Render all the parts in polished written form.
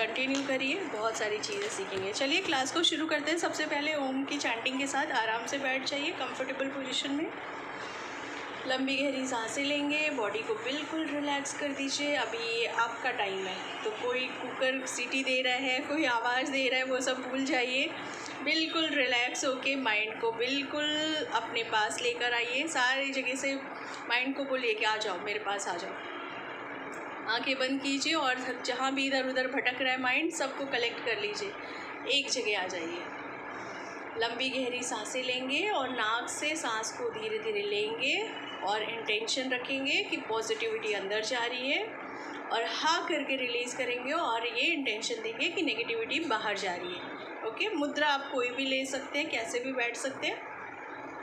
Continue करिए, बहुत सारी चीज़ें सीखेंगे। चलिए क्लास को शुरू करते हैं। सबसे पहले ओम की चैंटिंग के साथ आराम से बैठ जाइए कंफर्टेबल पोजीशन में। लंबी गहरी सांसें लेंगे, बॉडी को बिल्कुल रिलैक्स कर दीजिए। अभी आपका टाइम है, तो कोई कुकर सीटी दे रहा है, कोई आवाज़ दे रहा है, वो सब भूल जाइए। बिल्कुल रिलैक्स होके माइंड को बिल्कुल अपने पास लेकर आइए। सारी जगह से माइंड को बोलिए कि आ जाओ, मेरे पास आ जाओ। आंखें बंद कीजिए और जहाँ भी इधर उधर भटक रहा है माइंड, सबको कलेक्ट कर लीजिए, एक जगह आ जाइए। लंबी गहरी सांसें लेंगे और नाक से सांस को धीरे धीरे लेंगे और इंटेंशन रखेंगे कि पॉजिटिविटी अंदर जा रही है, और हाँ करके रिलीज़ करेंगे और ये इंटेंशन देंगे कि नेगेटिविटी बाहर जा रही है। ओके, मुद्रा आप कोई भी ले सकते हैं, कैसे भी बैठ सकते हैं।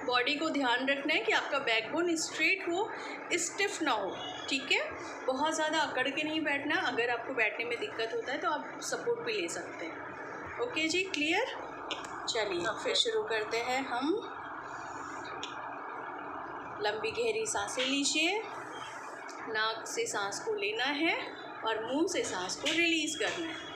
बॉडी को ध्यान रखना है कि आपका बैकबोन स्ट्रेट हो, स्टिफ ना हो, ठीक है। बहुत ज़्यादा अकड़ के नहीं बैठना। अगर आपको बैठने में दिक्कत होता है तो आप सपोर्ट भी ले सकते हैं। ओके जी, क्लियर। चलिए फिर शुरू करते हैं हम। लंबी गहरी सांसें लीजिए, नाक से सांस को लेना है और मुंह से सांस को रिलीज़ करना है।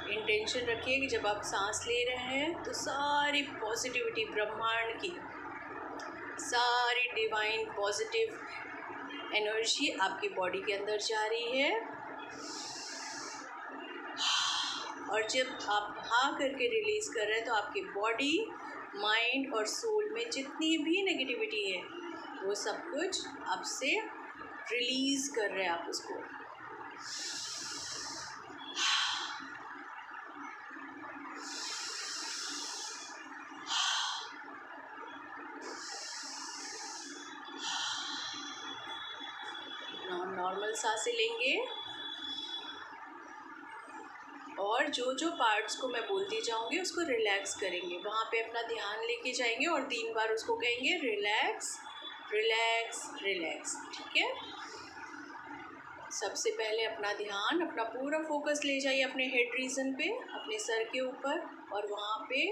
इंटेंशन रखिए कि जब आप सांस ले रहे हैं तो सारी पॉजिटिविटी ब्रह्मांड की, सारी डिवाइन पॉजिटिव एनर्जी आपकी बॉडी के अंदर जा रही है। और जब आप हाँ करके रिलीज़ कर रहे हैं तो आपकी बॉडी, माइंड और सोल में जितनी भी नेगेटिविटी है वो सब कुछ आपसे रिलीज़ कर रहे हैं आप उसको। नॉर्मल सांसें लेंगे और जो जो पार्ट्स को मैं बोलती जाऊंगी उसको रिलैक्स करेंगे, वहाँ पे अपना ध्यान लेके जाएंगे और 3 बार उसको कहेंगे रिलैक्स रिलैक्स रिलैक्स, ठीक है। सबसे पहले अपना ध्यान, अपना पूरा फोकस ले जाइए अपने हेड रीजन पे, अपने सर के ऊपर, और वहाँ पे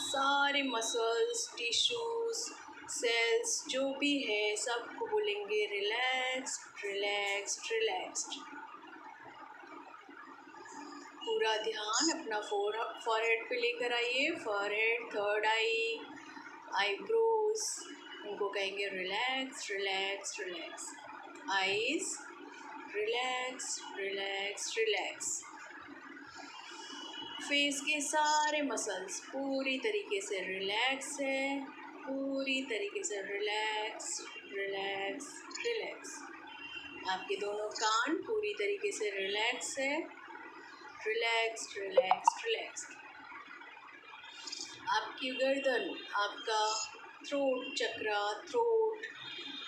सारे मसल्स, टिश्यूज़, सेल्स जो भी है सबको बोलेंगे रिलैक्स रिलैक्स रिलैक्स्ड। पूरा ध्यान अपना फॉरहेड पे लेकर आइए। फॉरहेड, थर्ड आई, आईब्रोज, उनको कहेंगे relax relax relax. Eyes relax relax relax. Face के सारे मसल्स पूरी तरीके से रिलैक्स है, पूरी तरीके से रिलैक्स रिलैक्स रिलैक्स। आपके दोनों कान पूरी तरीके से रिलैक्स है, रिलैक्स रिलैक्स रिलैक्स। आपकी गर्दन, आपका थ्रोट चक्रा, थ्रोट,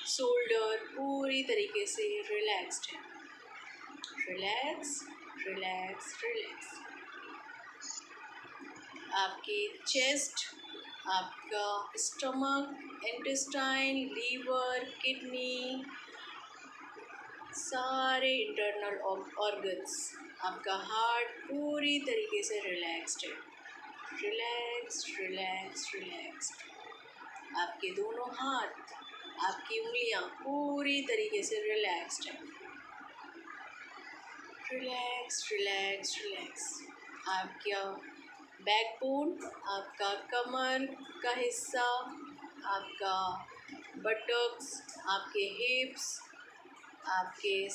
शोल्डर पूरी तरीके से रिलैक्स्ड है, रिलैक्स रिलैक्स रिलैक्स। आपकी चेस्ट, आपका स्टमक, इंटेस्टाइन, लीवर, किडनी, सारे इंटरनल ऑर्गन्स, आपका हार्ट पूरी तरीके से रिलैक्स्ड है, रिलैक्स रिलैक्स रिलैक्स। आपके दोनों हाथ, आपकी उंगलियां पूरी तरीके से रिलैक्स्ड है, रिलैक्स रिलैक्स रिलैक्स। आपका बैकबोन, आपका कमर का हिस्सा, आपका बटक्स, आपके हिप्स, आपके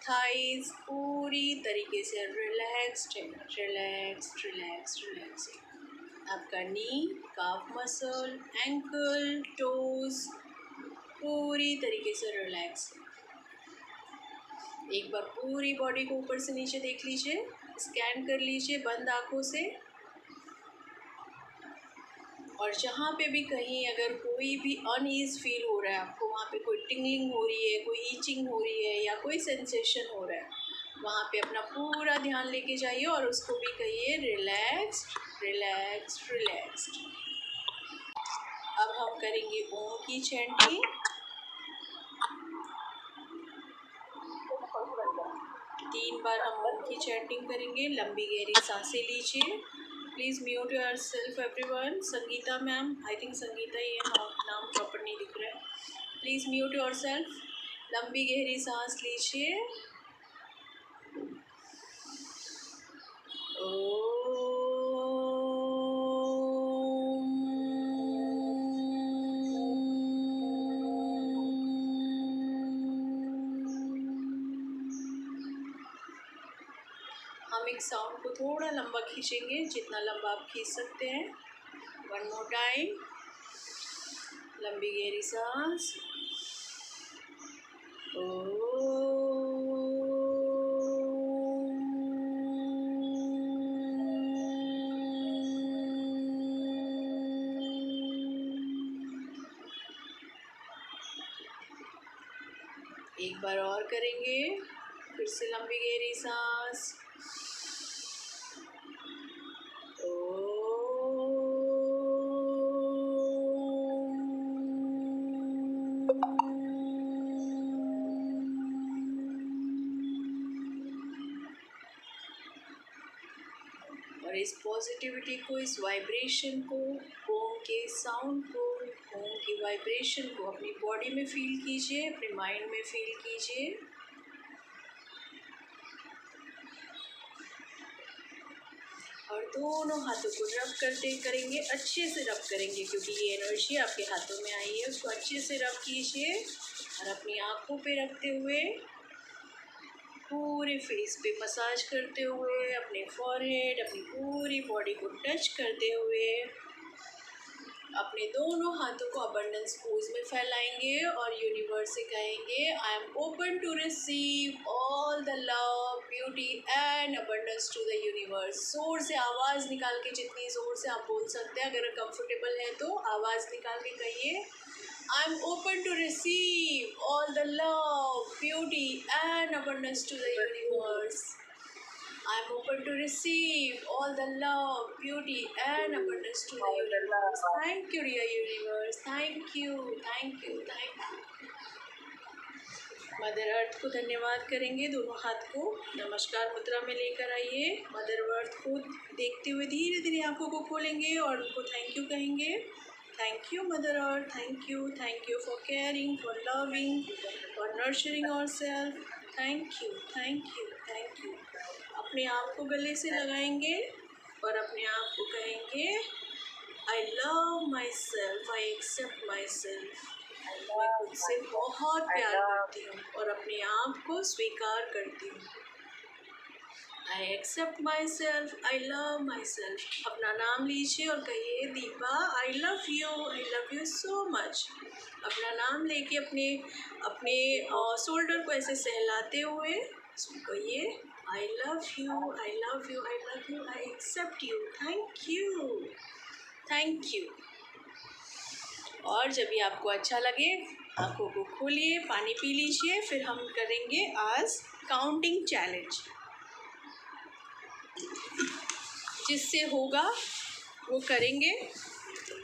थाइज पूरी तरीके से रिलैक्स्ड है, रिलैक्स रिलैक्स रिलैक्स। आपका नी, काफ मसल, एंकल, टोज पूरी तरीके से रिलैक्स है। एक बार पूरी बॉडी को ऊपर से नीचे देख लीजिए, स्कैन कर लीजिए बंद आँखों से, और जहाँ पे भी कहीं अगर कोई भी अनईज फील हो रहा है आपको, वहाँ पे कोई टिंगलिंग हो रही है, कोई ईचिंग हो रही है या कोई सेंसेशन हो रहा है, वहाँ पे अपना पूरा ध्यान लेके जाइए और उसको भी कहिए रिलैक्स्ड रिलैक्स्ड रिलैक्स्ड। अब हम करेंगे ओम की चैंटिंग। 3 बार हम ओम की चैंटिंग करेंगे। लंबी गहरी सांसें लीजिए, please mute yourself everyone. Sangeeta ma'am, I think Sangeeta ही है, नाम प्रॉपर नहीं दिख रहा है। Please mute yourself. लंबी गहरी सांस लीजिए। हम एक साउंड को थोड़ा लंबा खींचेंगे, जितना लंबा आप खींच सकते हैं। One more time. लंबी गहरी सांस। एक बार और करेंगे, फिर से लंबी गहरी सांस। और इस पॉजिटिविटी को, इस वाइब्रेशन को, ओम के साउंड को, ओम की वाइब्रेशन को अपनी बॉडी में फील कीजिए, अपने माइंड में फील कीजिए। और दोनों हाथों को रब करते करेंगे, अच्छे से रब करेंगे, क्योंकि ये एनर्जी आपके हाथों में आई है। उसको अच्छे से रब कीजिए और अपनी आँखों पे रखते हुए पूरे फेस पे मसाज करते हुए, अपने फॉरहेड, अपनी पूरी बॉडी को टच करते हुए अपने दोनों हाथों को अबंडेंस पोज में फैलाएंगे और यूनिवर्स से कहेंगे, I am open to receive all the love, beauty and abundance to the universe. जोर से आवाज़ निकाल के, जितनी ज़ोर से आप बोल सकते हैं, अगर कंफर्टेबल है तो आवाज़ निकाल के कहिए, I am open to receive all the love, beauty and abundance to the universe. I am open to receive all the love, beauty and abundance to the universe. Thank you, dear universe. Thank you, thank you, thank you. Mother earth को धन्यवाद करेंगे। दोनों हाथ को नमस्कार मुद्रा में लेकर आइए। मदर अर्थ को देखते हुए धीरे धीरे आंखों को खोलेंगे और उनको थैंक यू कहेंगे। Thank you, Mother Earth. Thank you for caring, for loving, for nurturing ourselves. Thank you. अपने आप को गले से लगाएंगे और अपने आप को कहेंगे, I love myself, I accept myself. मैं खुद से बहुत प्यार करती हूँ और अपने आप को स्वीकार करती हूँ। I accept myself, I love myself. अपना नाम लीजिए और कहिए, Deepa I love you so much. अपना नाम लेके अपने शोल्डर को ऐसे सहलाते हुए कहिए, I love you, I accept you, thank you. और जब भी आपको अच्छा लगे, आंखों को खोलिए, पानी पी लीजिए, फिर हम करेंगे आज काउंटिंग चैलेंज। जिससे होगा वो करेंगे,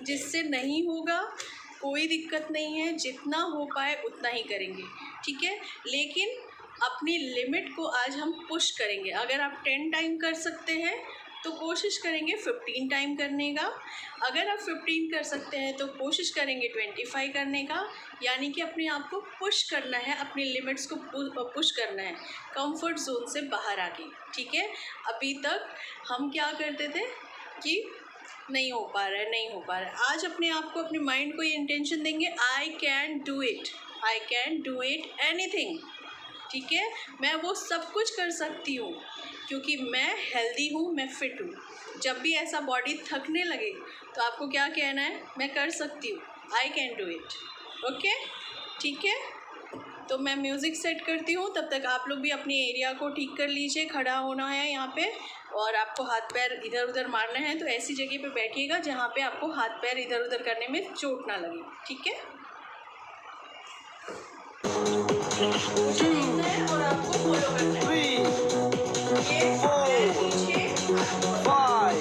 जिससे नहीं होगा कोई दिक्कत नहीं है, जितना हो पाए उतना ही करेंगे, ठीक है। लेकिन अपनी लिमिट को आज हम पुश करेंगे। अगर आप 10 टाइम कर सकते हैं तो कोशिश करेंगे 15 टाइम करने का। अगर आप 15 कर सकते हैं तो कोशिश करेंगे 25 करने का। यानी कि अपने आप को पुश करना है, अपनी लिमिट्स को पुश करना है, कंफर्ट जोन से बाहर आके, ठीक है। अभी तक हम क्या करते थे कि नहीं हो पा रहा है। आज अपने आप को, अपने माइंड को ये इंटेंशन देंगे, I can do it anything, ठीक है। मैं वो सब कुछ कर सकती हूँ क्योंकि मैं हेल्दी हूँ, मैं फिट हूँ। जब भी ऐसा बॉडी थकने लगे तो आपको क्या कहना है, मैं कर सकती हूँ, I can do it, okay, ठीक है। तो मैं म्यूज़िक सेट करती हूँ, तब तक आप लोग भी अपने एरिया को ठीक कर लीजिए। खड़ा होना है यहाँ पे और आपको हाथ पैर इधर उधर मारना है, तो ऐसी जगह पे बैठिएगा जहाँ पे आपको हाथ पैर इधर उधर करने में चोट ना लगे, ठीक है। और आपको फॉलो करना है। 3, 4, 5,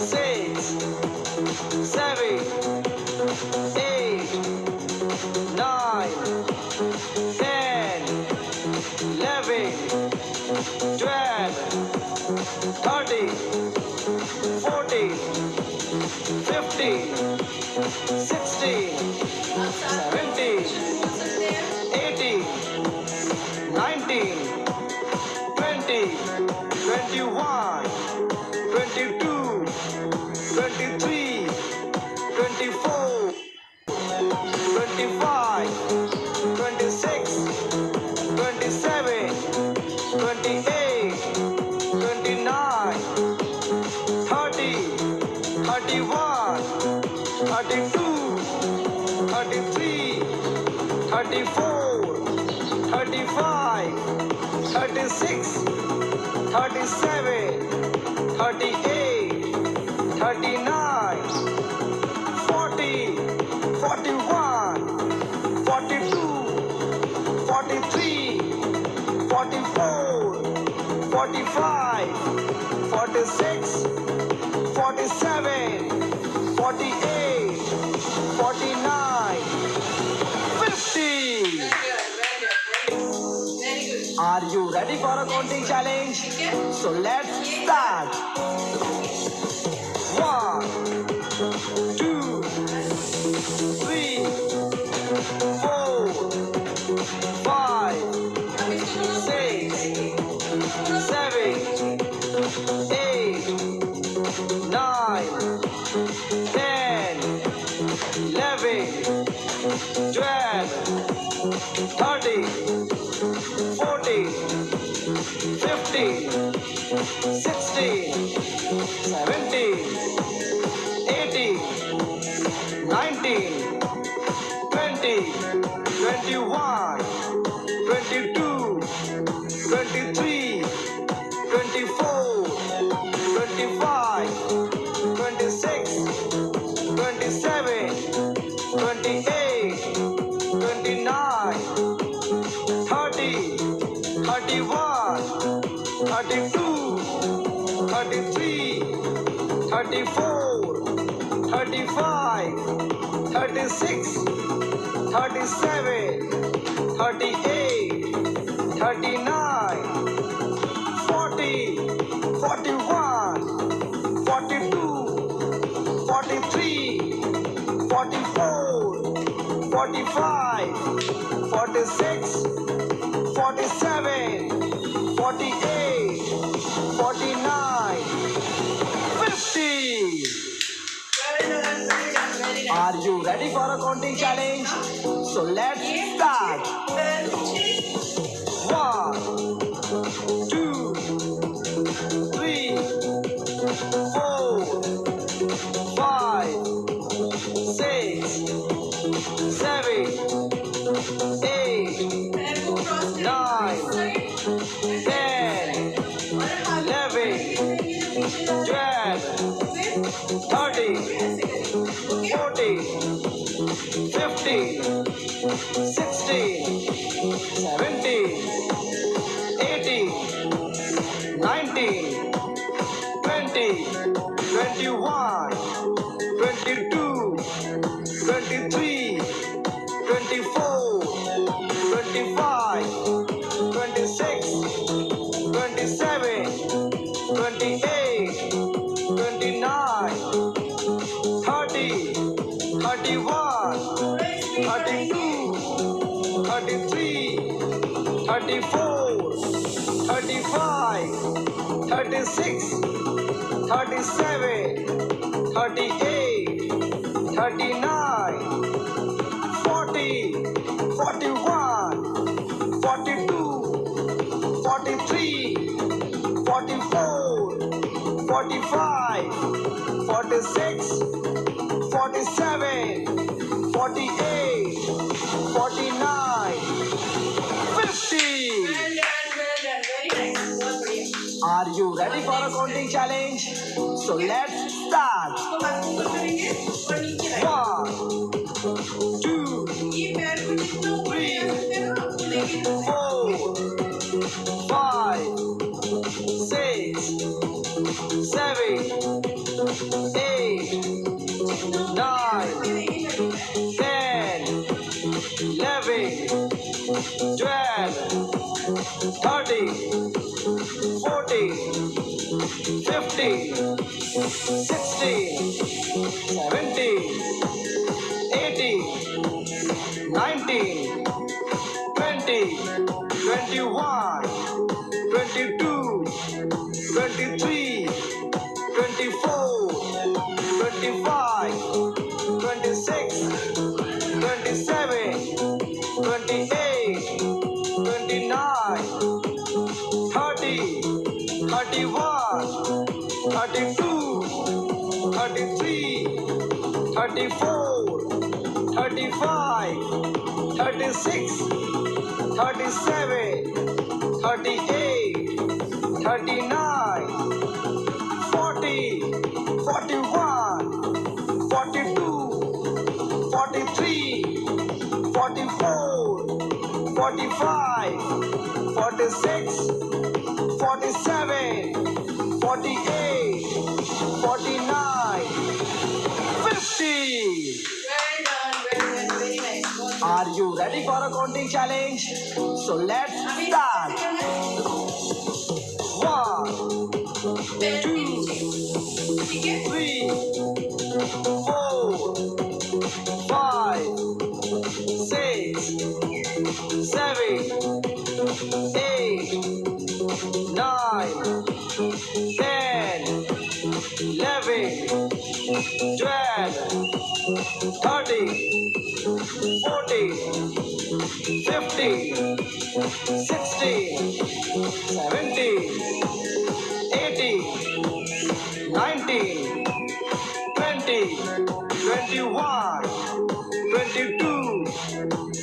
6, 7, 8, 9, 10, 11, 12, 13, 17, 18, 19, 20, 21, 22, 23, 24, 25, 26, 27, 28, 29, 30, 31, 32, 33, 34, 35, 36, 37, 38, 39, 40, 41, 42, 43, 44, 45, 46, 47, 48, 49, 50. Are you ready for a counting challenge? So let's start. 1, 2, 3, 4, 5, 6, 7, 8, 9, 10, 11, 12, 13, 14, 15, 16, 17, 18, 19, 20, 21, 22, 23, 24, 25, 26, 27, 28, 29, 30, 31, 32, 33, 34, 35, 36, 37, 38, 39, 40, 41, 42, 43, 44, 45, 46, 47, 48, 49, 50. Are you ready for a counting challenge? So let's start. 1, 2, 3, 4, 5, 6, 7, 8, 9, 10, 11, 12, 13, 14, 15, 16, 17, 18, 19, 20, 21, 22, 23, 24, 25, 26, 27, 28, 29, 30, 31, 32, 33, 34, 35, 36, 37, 38, 39, 40, 41, 42, 43, 44, 45, 46, 47, 48, 49, 50. Well done. Very nice. बहुत बढ़िया. Are you ready for a counting challenge? So let's start. इसको हाथ ऊपर करेंगे और नीचे लाएंगे. 1, 2, ये पैर को जितना ऊपर ले जा सकते हैं ना, उसको लेके 4, 5, 6, 7, 8, 9, 10, 11, 12, 13, 14, 15, 16, 17, 18, 26, 27, 28, 29, 30, 31, 32, 33, 34, 35, 36, 37, 38, 39, 40, 41, 42, 43, 44, 45, 46, 47, 48, 49, 50. Well done, very nice. Are you ready for a counting challenge? So let's अभी start. करना है 1, पैर के 2, नीचे, ठीक है? 3, 4, 5, 6, 7, 8, 9, 10, 11, 12, 13, 14, 15, 16, 17, 18, 19, 20, 21, 22,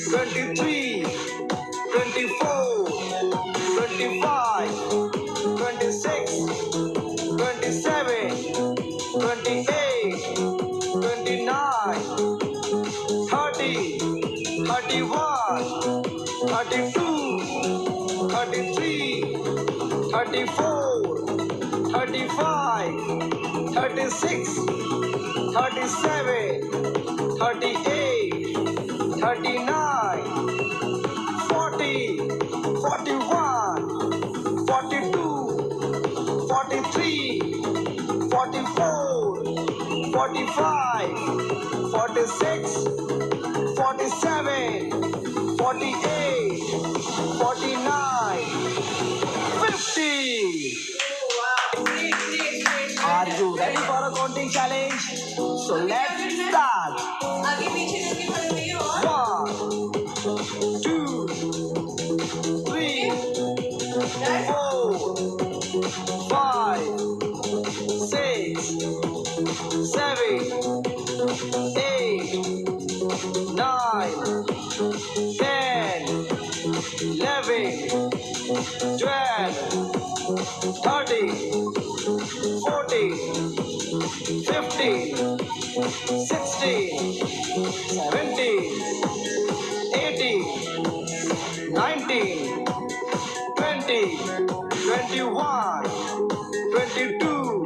23, 24, 25, 26, 27, 28, 29, 30, 31, 32, 33, 34, 35, 36, 37, 38, 39, 40, 41, 42, 43, 44, 45, 46, 47, 48, 49, 50. Wow, great. Are you ready for a counting challenge? So let's start. आगे पीछे करके खड़े होइए और 1, 2, 3, 4, 5, 6, 7, 8, 9, 10, 11, 12, 13, 14, 15, 16, 17, 18, 19, 20, 21, 22,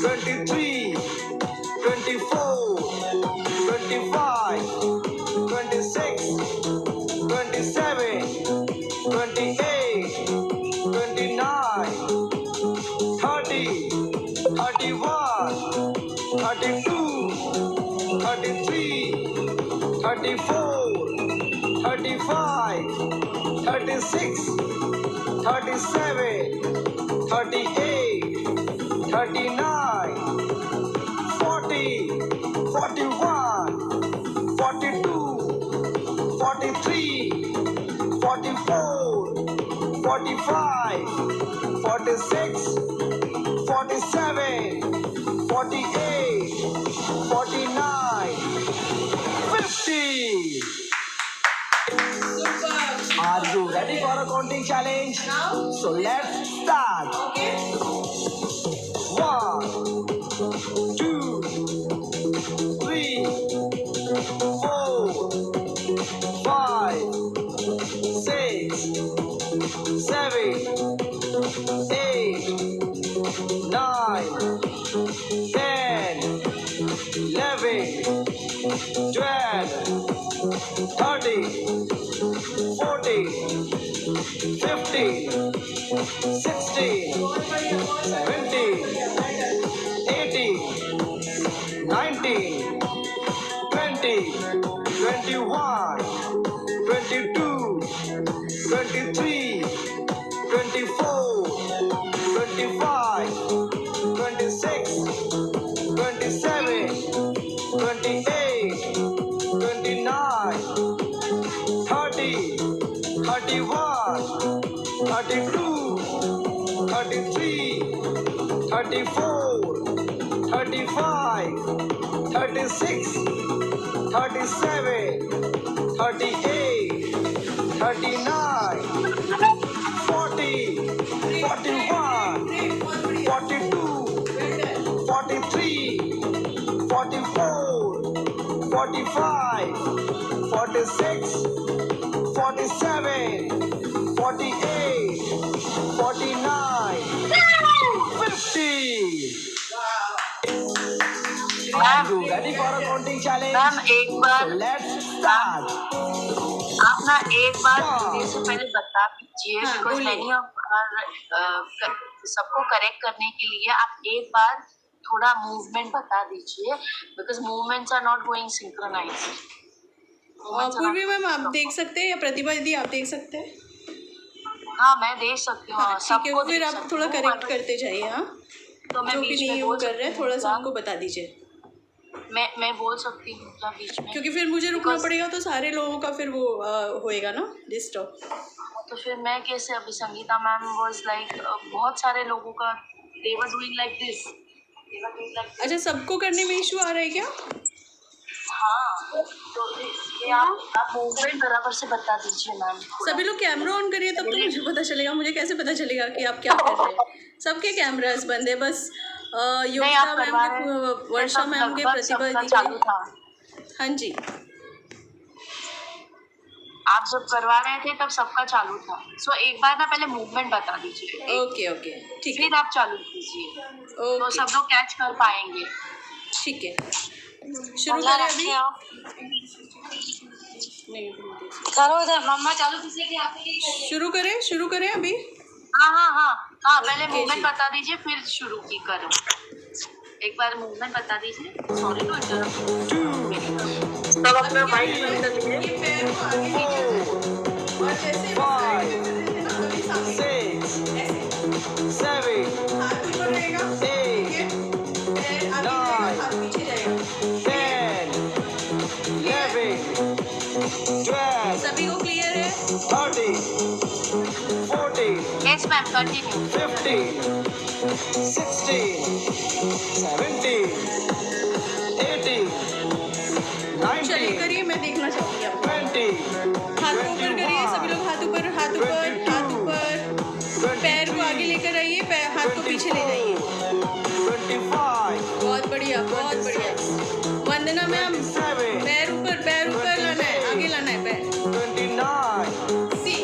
23, 24, 25, 26, 27, 28, 29, 30, 31, 32, 33, 34, 35, 36, 37, 38, 39, 40, 41, 42, 43, 44, 45, 46, 47, 48, 49, 50. super. Are you ready for a counting challenge? Now, So let's start. okay. 1, 2, 3, 4, 5, 6, 7, 8, 9, 10, 11, 12, 13, 14, 15, 16, 17, 18, 19, 20, 21, 22, 23, 24, 25, 26, 27, 28, 33, 34, 35, 36, 37, 38, 39, 40, 41, 42, 43, 44, 45, 46, 47, 48, 49, 50. Are you ready for a counting challenge? Ma'am एक So bar let's start. आप ना एक बार हाँ। बोलने से पहले बता दीजिए, हाँ, बिकॉज बोलिए। मैनी सबको करेक्ट करने के लिए आप एक बार थोड़ा मूवमेंट बता दीजिए, because movements are not going synchronized. Purvi ma'am आप देख सकते हैं या प्रतिभा दीदी आप देख सकते हैं? हाँ मैं देख सकती हूँ। हाँ, ठीक है, सबको फिर देख आप सकती थोड़ा हूँ, करेक्ट अगर- करते जाइए। हाँ, तो मैं जो भी बीच नहीं में वो बोल कर रहे हैं सकती थोड़ा हूँ सा क्या? उनको बता दीजिए, मैं बोल सकती हूँ क्या बीच में? क्योंकि फिर मुझे रुकना Because- पड़ेगा तो सारे लोगों का फिर वो होएगा ना डिस्टर्ब। तो फिर मैं कैसे? अभी संगीता मैम वाज लाइक बहुत सारे लोगों का दे वर डूइंग लाइक दिस। अच्छा, सबको करने में इशू आ रहा है क्या? हाँ, तो ये आप मूवमेंट बराबर से बता दीजिए मैम। सभी लोग कैमरा ऑन करिए तब तो मुझे पता चलेगा। मुझे कैसे पता चलेगा कि आप क्या कर रहे हैं? सबके कैमरास बंद है, बस योगिता आप मैम करवा के, रहे हैं। वर्षा सब मैम के, लगभग प्रतिभा सबका दीदी चालू के। था। हाँ जी, आप जब करवा रहे थे तब सबका चालू था। सो एक बार ना पहले मूवमेंट बता दीजिए, ओके ओके, ठीक है, फिर आप चालू कीजिए, तो ओके, सब लोग कैच कर पाएंगे। ठीक है। शुरू करें अभी? नहीं, करो इधर, मम्मा चालू कीजिए। आप शुरू करें अभी? हाँ पहले Okay, मूवमेंट जी। बता दीजिए फिर शुरू की करो। एक बार मूवमेंट बता दीजिए। Sorry to interrupt. सब अपना माइक बंद कर लीजिए। ये पैर को आगे नीचे और जैसे Five, अभी सामने 6, ऐसे 7, हाथ ऊपर रहेगा, ठीक है? पैर आगे जाएगा, हाथ पीछे जाएगा। 10, 11, 12, सभी को क्लियर है? 13, 14, यस मैम कंटिन्यू। 15, 16, 17, 18, चलिए 19, करिए, मैं देखना चाहूँगी आपको। 20, हाथ को ऊपर करिए, सभी लोग हाथ ऊपर, हाथ ऊपर, हाथ ऊपर। पैर को आगे लेकर आइए, हाथ को पीछे ले जाइए। 25, बहुत बढ़िया, बहुत बढ़िया। वंदना मैम, 27, पैर ऊपर लाना है, आगे लाना है पैर। 29, सी,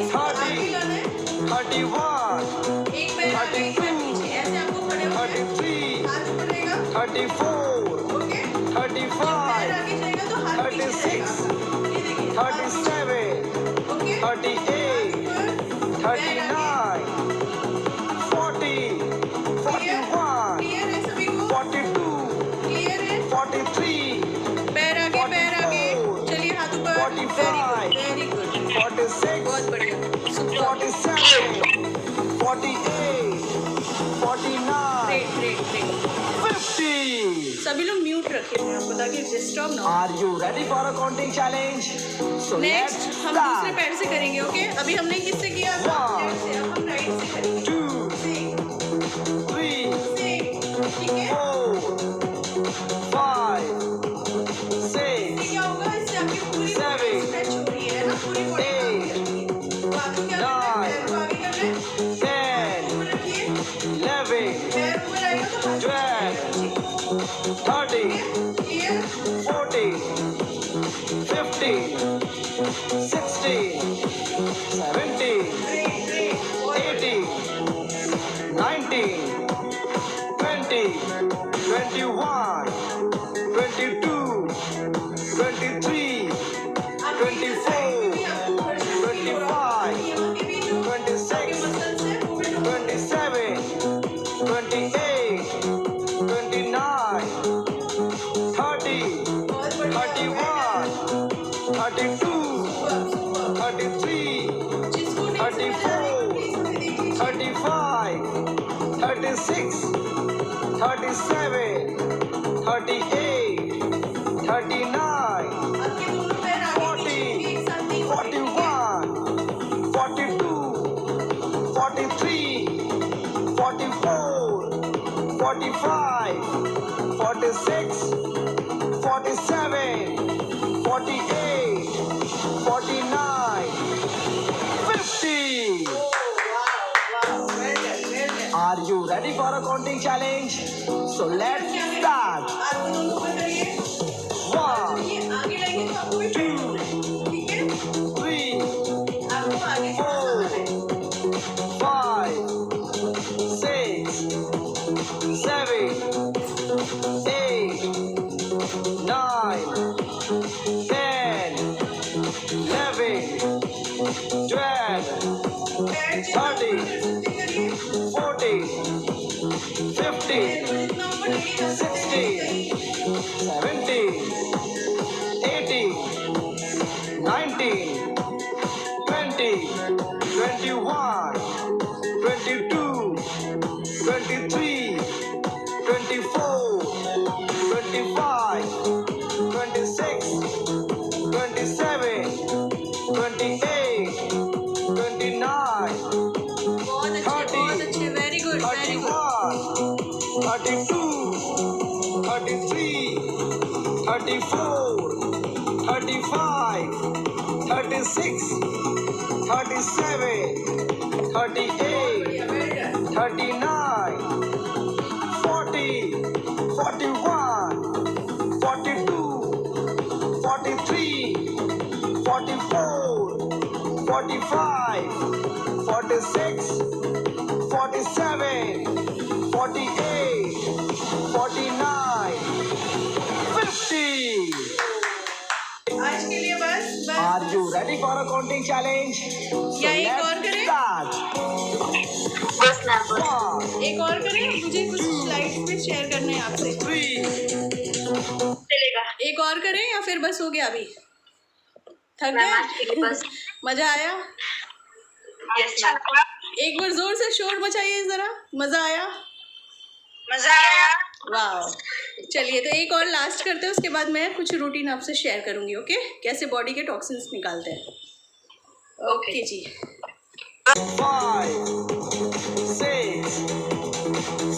इसको आगे लाना है, 31, एक पैर आगे, एक पैर पीछे, ऐसे आपको खड़े होकर 33, हाथ ऊपर रहेगा, 34, ओके? पैर 35, आगे जाएगा तो हाथ पीछे 36, जाएगा। ये देखिए, हाथ पीछे, 37, ओके? 38, ऊपर, पैर आगे। 39, 40, 41, क्लियर है सभी को? 42, क्लियर है? 43, पैर आगे, पैर आगे। चलिए हाथ ऊपर। 45, वेरी गुड, 46, बहुत बढ़िया, सुपर, 47, 48, 49, ग्रेट ग्रेट ग्रेट। 50. सभी लोग म्यूट रखे हुए हैं ताकि डिस्टर्ब ना हो। Are you ready for a counting challenge? So next let's हम दूसरे start. पैर से करेंगे, ओके? अभी हमने किससे किया था? One. लेफ्ट से, अब हम राइट से करेंगे। 2, से, 3, से, ठीक है? 4, 5, 6, इससे क्या होगा? इससे आपकी पूरी Seven. बॉडी स्ट्रेच हो रही है ना, पूरी बॉडी काम कर रही है। तो आपको क्या करना है? पैर को आगे करना है, 10, ऊपर रखिए, 11, पैर ऊपर आएगा तो हाथ 12, 13, क्लियर? 14, 15, 16, 17, ग्रेट ग्रेट, बहुत 18, 19, 20, 21, 22, 23, 24, 25, 26, 27, 28, 29, 30, 31, 32, 33, 35, 36, 37, 38, 39, 40, 41, 42, 43, 48, 49, 50. Wow, well done, well done. Are you ready for a counting challenge? So let's start. आप दोनों ऊपर करिए। 1, ये आगे लाएंगे तो आपको भी bend होना है, ठीक है? 3, आपको आगे से जाना है। 5, 6, 7, 8, 9, 10, 11, 12, 13, 14, 15, 16, 17, 18, 19, 20, 21, 22, 23, 24, 25, 26, 27, 28, 29, बहुत अच्छे, very good, very good. 31, 32, 33, 34, 35, 36, 37, 38, 39, 40, 41, 42, 43, 44, 45, 46, 47, 48, 49, 50. आज के लिए बस Are you ready for a counting challenge? So या एक let's और करें? start. बस मैम बस 1, एक और करें, मुझे कुछ स्लाइड्स पे शेयर करने हैं आपसे। 3, चलेगा एक और करें या फिर बस हो गया अभी? थक मैम आज के लिए गए? बस मजा आया? यस मैम एक बार जोर से शोर मचाइए जरा। मजा आया? मजा आया वाह, चलिए तो एक और लास्ट करते हैं, उसके बाद मैं कुछ रूटीन आपसे शेयर करूंगी। ओके, कैसे बॉडी के टॉक्सिन्स निकालते हैं। ओके जी। 5, 6,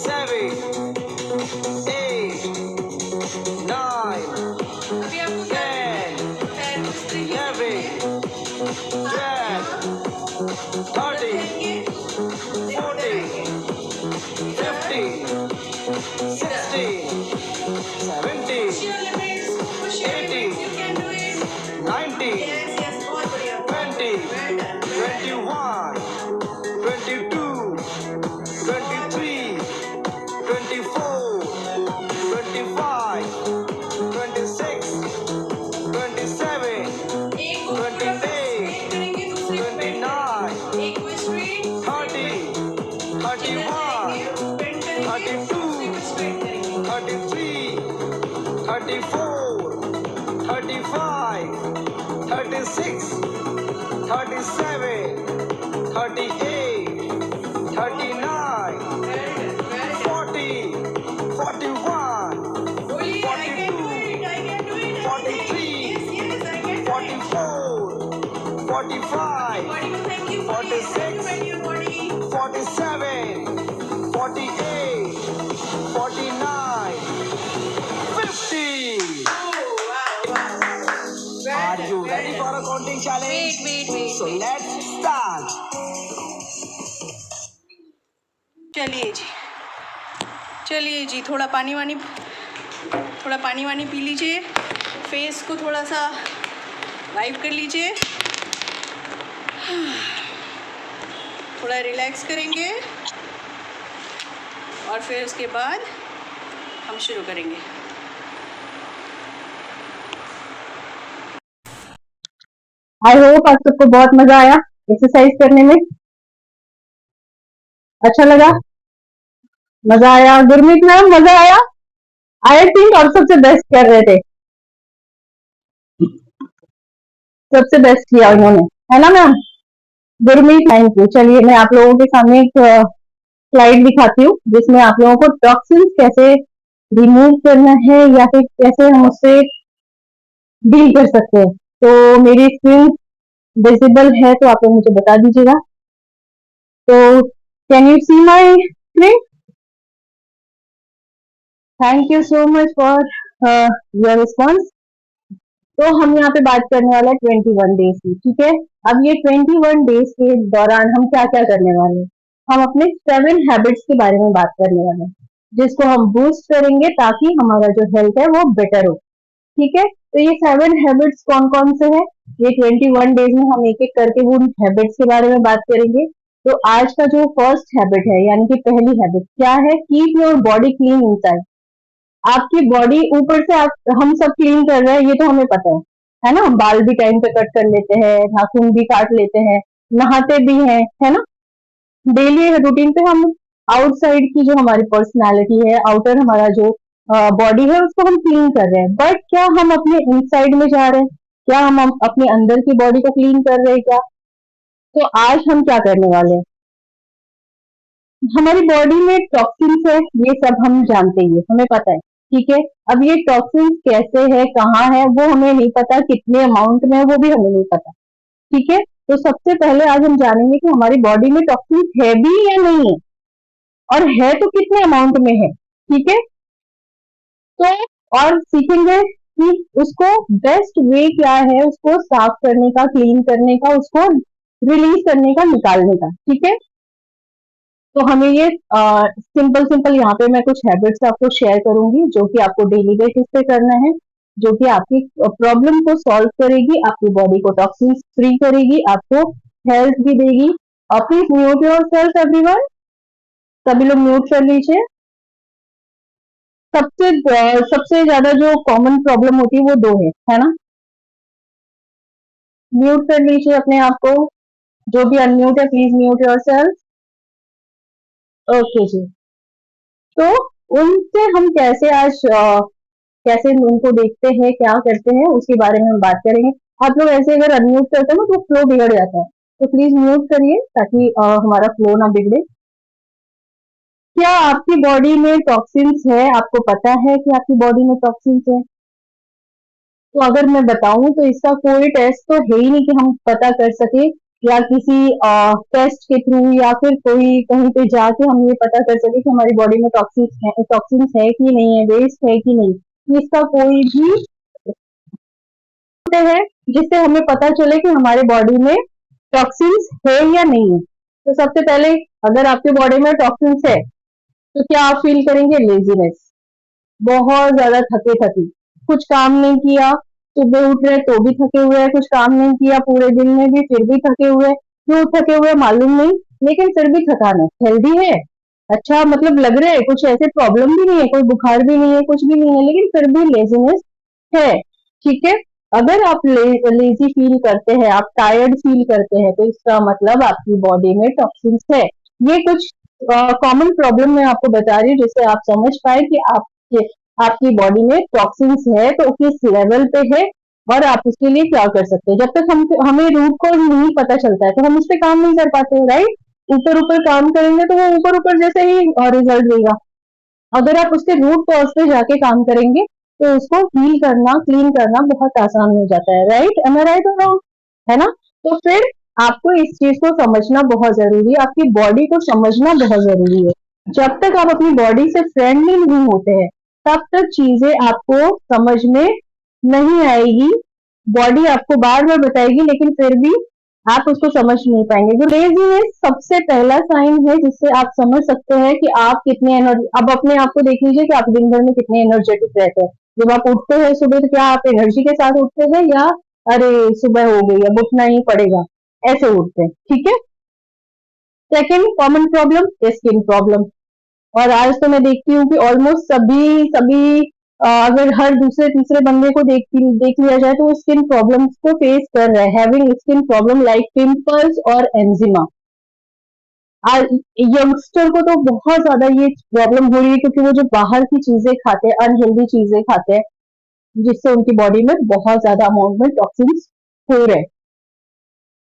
7, 8, 9, अभी आपको क्या 10, पैर को इस तरीके 11, 12, 13, 14, 15, 16, 17, 19, 20, 21, 22, 23, 24, 25, 26, 27, 28, 29, 30, 31, 32, 33, 34, 35, 36, 37, 38, 39, 40, 41, 44, 45, 46, 47, 48, 49, 50. Are you ready for a counting challenge? Wait. So let's start. चलिए जी, थोड़ा पानी वानी पी लीजिए। फेस को थोड़ा सा वाइप कर लीजिए। थोड़ा रिलैक्स करेंगे और फिर उसके बाद हम शुरू करेंगे। आई होप आप सबको बहुत मजा आया एक्सरसाइज करने में। अच्छा लगा? मजा आया? गुरमीत मैम मजा आया? आई थिंक आप सबसे बेस्ट कर रहे थे, सबसे बेस्ट किया उन्होंने, है ना मैम? Gurmeet, thank you. चलिए मैं आप लोगों के सामने एक स्लाइड दिखाती हूँ जिसमें आप लोगों को टॉक्सिन्स कैसे रिमूव करना है या फिर कैसे हम उससे डील कर सकते हैं। तो मेरी स्क्रीन विजिबल है तो आप लोग मुझे बता दीजिएगा। तो can you see my screen? Thank you so much for your response. तो हम यहाँ पे बात करने वाला है 21 डेज की, ठीक है। अब ये 21 डेज के दौरान हम क्या क्या करने वाले हैं, हम अपने 7 हैबिट्स के बारे में बात करने वाले हैं, जिसको हम बूस्ट करेंगे ताकि हमारा जो हेल्थ है वो बेटर हो, ठीक है। तो ये 7 हैबिट्स कौन कौन से हैं, ये 21 डेज में हम एक एक करके वो हैबिट्स के बारे में बात करेंगे। तो आज का जो फर्स्ट हैबिट है, यानी कि पहली हैबिट क्या है, keep your body clean inside. आपकी बॉडी ऊपर से हम सब क्लीन कर रहे हैं, ये तो हमें पता है ना। बाल भी टाइम पे कट कर लेते हैं, नाखून भी काट लेते हैं, नहाते भी हैं, है ना। डेली रूटीन पे हम आउटसाइड की जो हमारी पर्सनालिटी है, आउटर हमारा जो बॉडी है, उसको हम क्लीन कर रहे हैं, बट क्या हम अपने इनसाइड में जा रहे हैं, क्या हम अपने अंदर की बॉडी को क्लीन कर रहे हैं क्या। तो आज हम क्या करने वाले हैं, हमारी बॉडी में टॉक्सिन्स है, ये सब हम जानते ही है, हमें पता है, ठीक है। अब ये टॉक्सिन्स कैसे है, कहाँ है, वो हमें नहीं पता, कितने अमाउंट में है वो भी हमें नहीं पता, ठीक है। तो सबसे पहले आज हम जानेंगे कि हमारी बॉडी में टॉक्सिन्स है भी या नहीं है, और है तो कितने अमाउंट में है, ठीक है। तो और सीखेंगे कि उसको बेस्ट वे क्या है, उसको साफ करने का, क्लीन करने का, उसको रिलीज करने का, निकालने का, ठीक है। तो हमें ये सिंपल सिंपल यहाँ पे मैं कुछ हैबिट्स आपको शेयर करूंगी, जो कि आपको डेली बेसिस पे करना है, जो कि आपकी प्रॉब्लम को सॉल्व करेगी, आपकी बॉडी को टॉक्सिन फ्री करेगी, आपको हेल्थ भी देगी। और please mute yourself everyone, सभी लोग म्यूट कर लीजिए। सबसे ज्यादा जो कॉमन प्रॉब्लम होती है वो दो है ना। म्यूट कर लीजिए अपने आप को, जो भी अनम्यूट है please mute yourself. Okay जी। तो उनसे हम कैसे आज कैसे उनको देखते हैं, क्या करते हैं, उसके बारे में हम बात करेंगे। आप लोग ऐसे अगर अनम्यूट करते हो तो फ्लो बिगड़ जाता है, तो प्लीज म्यूट करिए ताकि हमारा फ्लो ना बिगड़े। क्या आपकी बॉडी में टॉक्सिन्स है, आपको पता है कि आपकी बॉडी में टॉक्सिन्स है। तो अगर मैं बताऊं तो इसका कोई टेस्ट तो है ही नहीं कि हम पता कर सके, या किसी टेस्ट के थ्रू, या फिर कोई कहीं पे जाके हम ये पता कर सके कि हमारी बॉडी में टॉक्सिन्स है कि नहीं है, वेस्ट है कि नहीं। तो इसका कोई भी है जिससे हमें पता चले कि हमारे बॉडी में टॉक्सिन्स है या नहीं है। तो सबसे पहले अगर आपके बॉडी में टॉक्सिन्स है तो क्या आप फील करेंगे, लेजीनेस, बहुत ज्यादा थके थकी, कुछ काम नहीं किया, सुबह उठ रहे तो भी थके हुए हैं, कुछ काम नहीं किया पूरे दिन में भी फिर भी थके हुए, क्यों थके हुए मालूम नहीं, लेकिन फिर भी थकान है। हेल्दी है, अच्छा मतलब लग रहे हैं, कुछ ऐसे प्रॉब्लम भी नहीं है, कोई बुखार भी नहीं है, कुछ भी नहीं है, लेकिन फिर भी लेजीनेस है, ठीक है। अगर आप लेजी फील करते हैं, आप टायर्ड फील करते हैं, तो इसका मतलब आपकी बॉडी में टॉक्सिन्स है। ये कुछ कॉमन प्रॉब्लम मैं आपको बता रही हूँ, जिससे आप समझ पाए कि आपकी बॉडी में टॉक्सिन्स है तो किस लेवल पे है, और आप उसके लिए क्या कर सकते हैं। जब तक हमें रूट कॉज नहीं पता चलता है तो हम उस पर काम नहीं कर पाते, राइट। ऊपर ऊपर काम करेंगे तो वो ऊपर ऊपर जैसे ही रिजल्ट देगा। अगर आप उसके रूट कॉज पे जाके काम करेंगे तो उसको हील करना, क्लीन करना बहुत आसान हो जाता है, राइट। एम आई राइट और रॉन्ग, है ना। तो फिर आपको इस चीज को समझना बहुत जरूरी है, आपकी बॉडी को समझना बहुत जरूरी है। जब तक आप अपनी बॉडी से फ्रेंडली नहीं होते हैं तब तक चीजें आपको समझ में नहीं आएगी, बॉडी आपको बार बार बताएगी, लेकिन फिर भी आप उसको समझ नहीं पाएंगे। तो लेजीनेस सबसे पहला साइन है जिससे आप समझ सकते हैं कि आप कितने एनर्जी, अब अपने आप को देख लीजिए कि आप दिन भर में कितने एनर्जेटिक रहते हैं। जब आप उठते हैं सुबह तो क्या आप एनर्जी के साथ उठते हैं, या अरे सुबह हो गई अब उठना ही पड़ेगा, ऐसे उठते हैं, ठीक है। Second common problem, skin problem. और आज तो मैं देखती हूँ कि ऑलमोस्ट सभी सभी अगर हर दूसरे तीसरे बंदे को देख लिया जाए तो वो स्किन प्रॉब्लम्स को फेस कर रहा है, having skin problem like pimples और एंजिमा। आज यंगस्टर को तो बहुत ज्यादा ये प्रॉब्लम हो रही है, क्योंकि वो जो बाहर की चीजें खाते हैं, अनहेल्दी चीजें खाते हैं, जिससे उनकी बॉडी में बहुत ज्यादा अमाउंट में टॉक्सिन्स हो रहे हैं।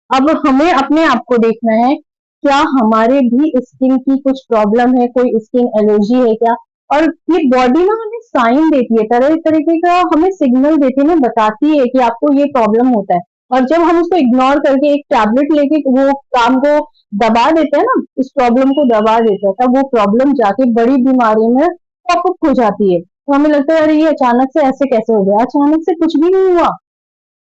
अब हमें अपने आप को देखना है, क्या हमारे भी स्किन की कुछ प्रॉब्लम है, कोई स्किन एलर्जी है क्या। और ये बॉडी ना हमें साइन देती है, तरह तरीके का हमें सिग्नल देती है ना, बताती है कि आपको ये प्रॉब्लम होता है। और जब हम उसको इग्नोर करके एक टैबलेट लेके वो काम को दबा देते हैं ना, उस प्रॉब्लम को दबा देते हैं, तब वो प्रॉब्लम जाके बड़ी बीमारी में पॉपअप हो जाती है। तो हमें लगता है अरे ये अचानक से ऐसे कैसे हो गया, अचानक से कुछ भी नहीं हुआ,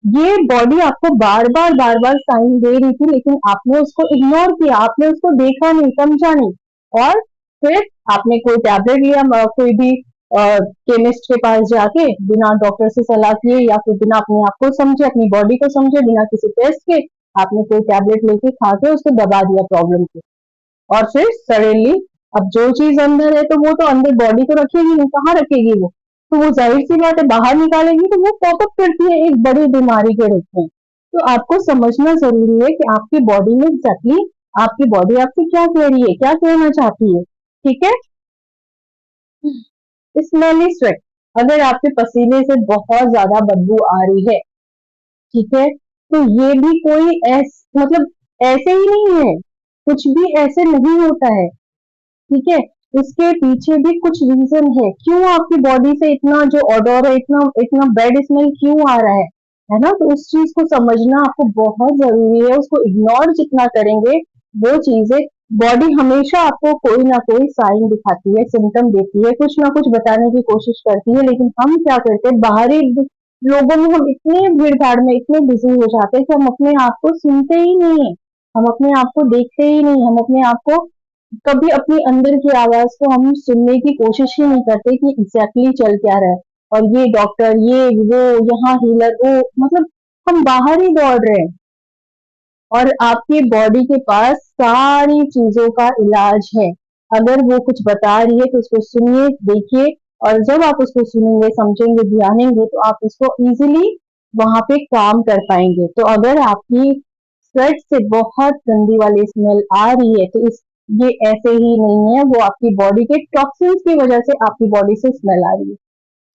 ये बॉडी आपको बार बार साइन दे रही थी, लेकिन आपने उसको इग्नोर किया, आपने उसको देखा नहीं, समझा नहीं, और फिर आपने कोई टैबलेट लिया, कोई भी केमिस्ट के पास जाके बिना डॉक्टर से सलाह किए या फिर बिना अपने आप को समझे, अपनी बॉडी को समझे, बिना किसी टेस्ट के आपने कोई टैबलेट लेके खा के उसको दबा दिया प्रॉब्लम को। और फिर सडनली अब जो चीज अंदर है तो वो तो अंदर बॉडी को रखेगी नहीं, कहाँ रखेगी वो, तो वो जाहिर सी बात है बाहर निकालेगी तो वो पॉपअप करती है एक बड़ी बीमारी के रूप में। तो आपको समझना जरूरी है कि आपकी बॉडी में एग्जैक्टली आपकी बॉडी आपसे क्या कह रही है, क्या कहना चाहती है। ठीक है। स्मेली स्वेट, अगर आपके पसीने से बहुत ज्यादा बदबू आ रही है, ठीक है, तो ये भी कोई मतलब ऐसे ही नहीं है, कुछ भी ऐसे नहीं होता है। ठीक है, इसके पीछे भी कुछ रीजन है, क्यों आपकी बॉडी से इतना जो ऑडोर है, इतना इतना बैड स्मेल क्यों आ रहा है ना। तो उस चीज को समझना आपको बहुत जरूरी है। उसको इग्नोर जितना करेंगे वो चीजें, बॉडी हमेशा आपको कोई ना कोई साइन दिखाती है, सिम्टम देती है, कुछ ना कुछ बताने की कोशिश करती है, लेकिन हम क्या करते हैं, बाहरी लोगों में हम इतने भीड़ भाड़ में इतने बिजी हो जाते हैं कि हम अपने आप को सुनते ही नहीं है, हम अपने आप को देखते ही नहीं, हम अपने आप को कभी अपनी अंदर की आवाज को हम सुनने की कोशिश ही नहीं करते कि एग्जैक्टली चल क्या रहा है। और ये डॉक्टर, ये वो, यहाँ हीलर, वो, मतलब हम बाहर ही दौड़ रहे हैं। और आपकी बॉडी के पास सारी चीजों का इलाज है। अगर वो कुछ बता रही है तो उसको सुनिए, देखिए, और जब आप उसको सुनेंगे, समझेंगे, ध्यानेंगे तो आप उसको इजीली वहां पे काम कर पाएंगे। तो अगर आपकी स्वेट से बहुत गंदी वाली स्मेल आ रही है तो इस ये ऐसे ही नहीं है, वो आपकी बॉडी के टॉक्सिन्स की वजह से आपकी बॉडी से स्मेल आ रही है।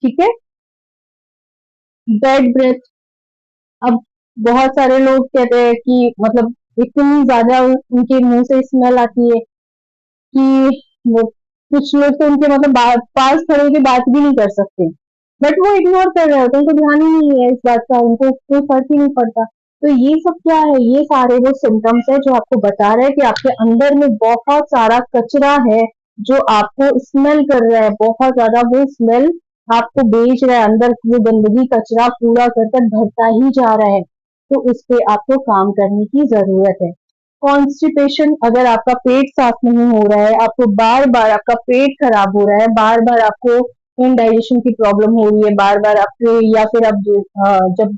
ठीक है। बैड ब्रेथ, अब बहुत सारे लोग कहते हैं कि मतलब इतनी ज्यादा उनके मुंह से स्मेल आती है कि वो, कुछ लोग तो उनके मतलब पास खड़े होकर बात भी नहीं कर सकते, बट वो इग्नोर कर रहे होते हैं, उनको ध्यान ही नहीं है इस बात का, उनको कोई फर्क ही नहीं पड़ता। तो ये सब क्या है, ये सारे वो सिम्टम्स है जो आपको बता रहे हैं कि आपके अंदर में बहुत सारा कचरा है जो आपको स्मेल कर रहा है, बहुत ज्यादा वो स्मेल आपको बेच रहा है, अंदर वो गंदगी कचरा पूरा कर कर भरता ही जा रहा है। तो उस पे आपको काम करने की जरूरत है। कॉन्स्टिपेशन, अगर आपका पेट साफ नहीं हो रहा है, आपको बार बार आपका पेट खराब हो रहा है, बार बार आपको इनडाइजेशन की प्रॉब्लम हो रही है, बार बार आपको, या फिर आप जब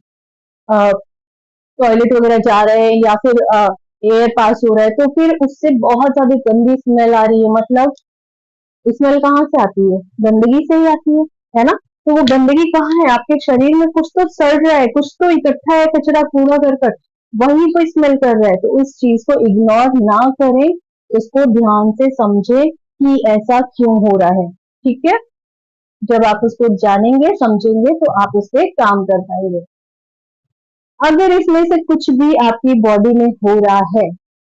टॉयलेट वगैरह जा रहे हैं या फिर एयर पास हो रहा है तो फिर उससे बहुत ज्यादा गंदी स्मेल आ रही है, मतलब स्मेल कहाँ से आती है, गंदगी से ही आती है ना। तो वो गंदगी कहाँ है, आपके शरीर में कुछ तो सड़ रहा है, कुछ तो इकट्ठा है कचरा कूड़ा करकट, वही तो स्मेल कर रहा है। तो उस चीज को इग्नोर ना करें, उसको ध्यान से समझे कि ऐसा क्यों हो रहा है। ठीक है। जब आप उसको जानेंगे, समझेंगे, तो आप उस पर काम कर पाएंगे। अगर इसमें से कुछ भी आपकी बॉडी में हो रहा है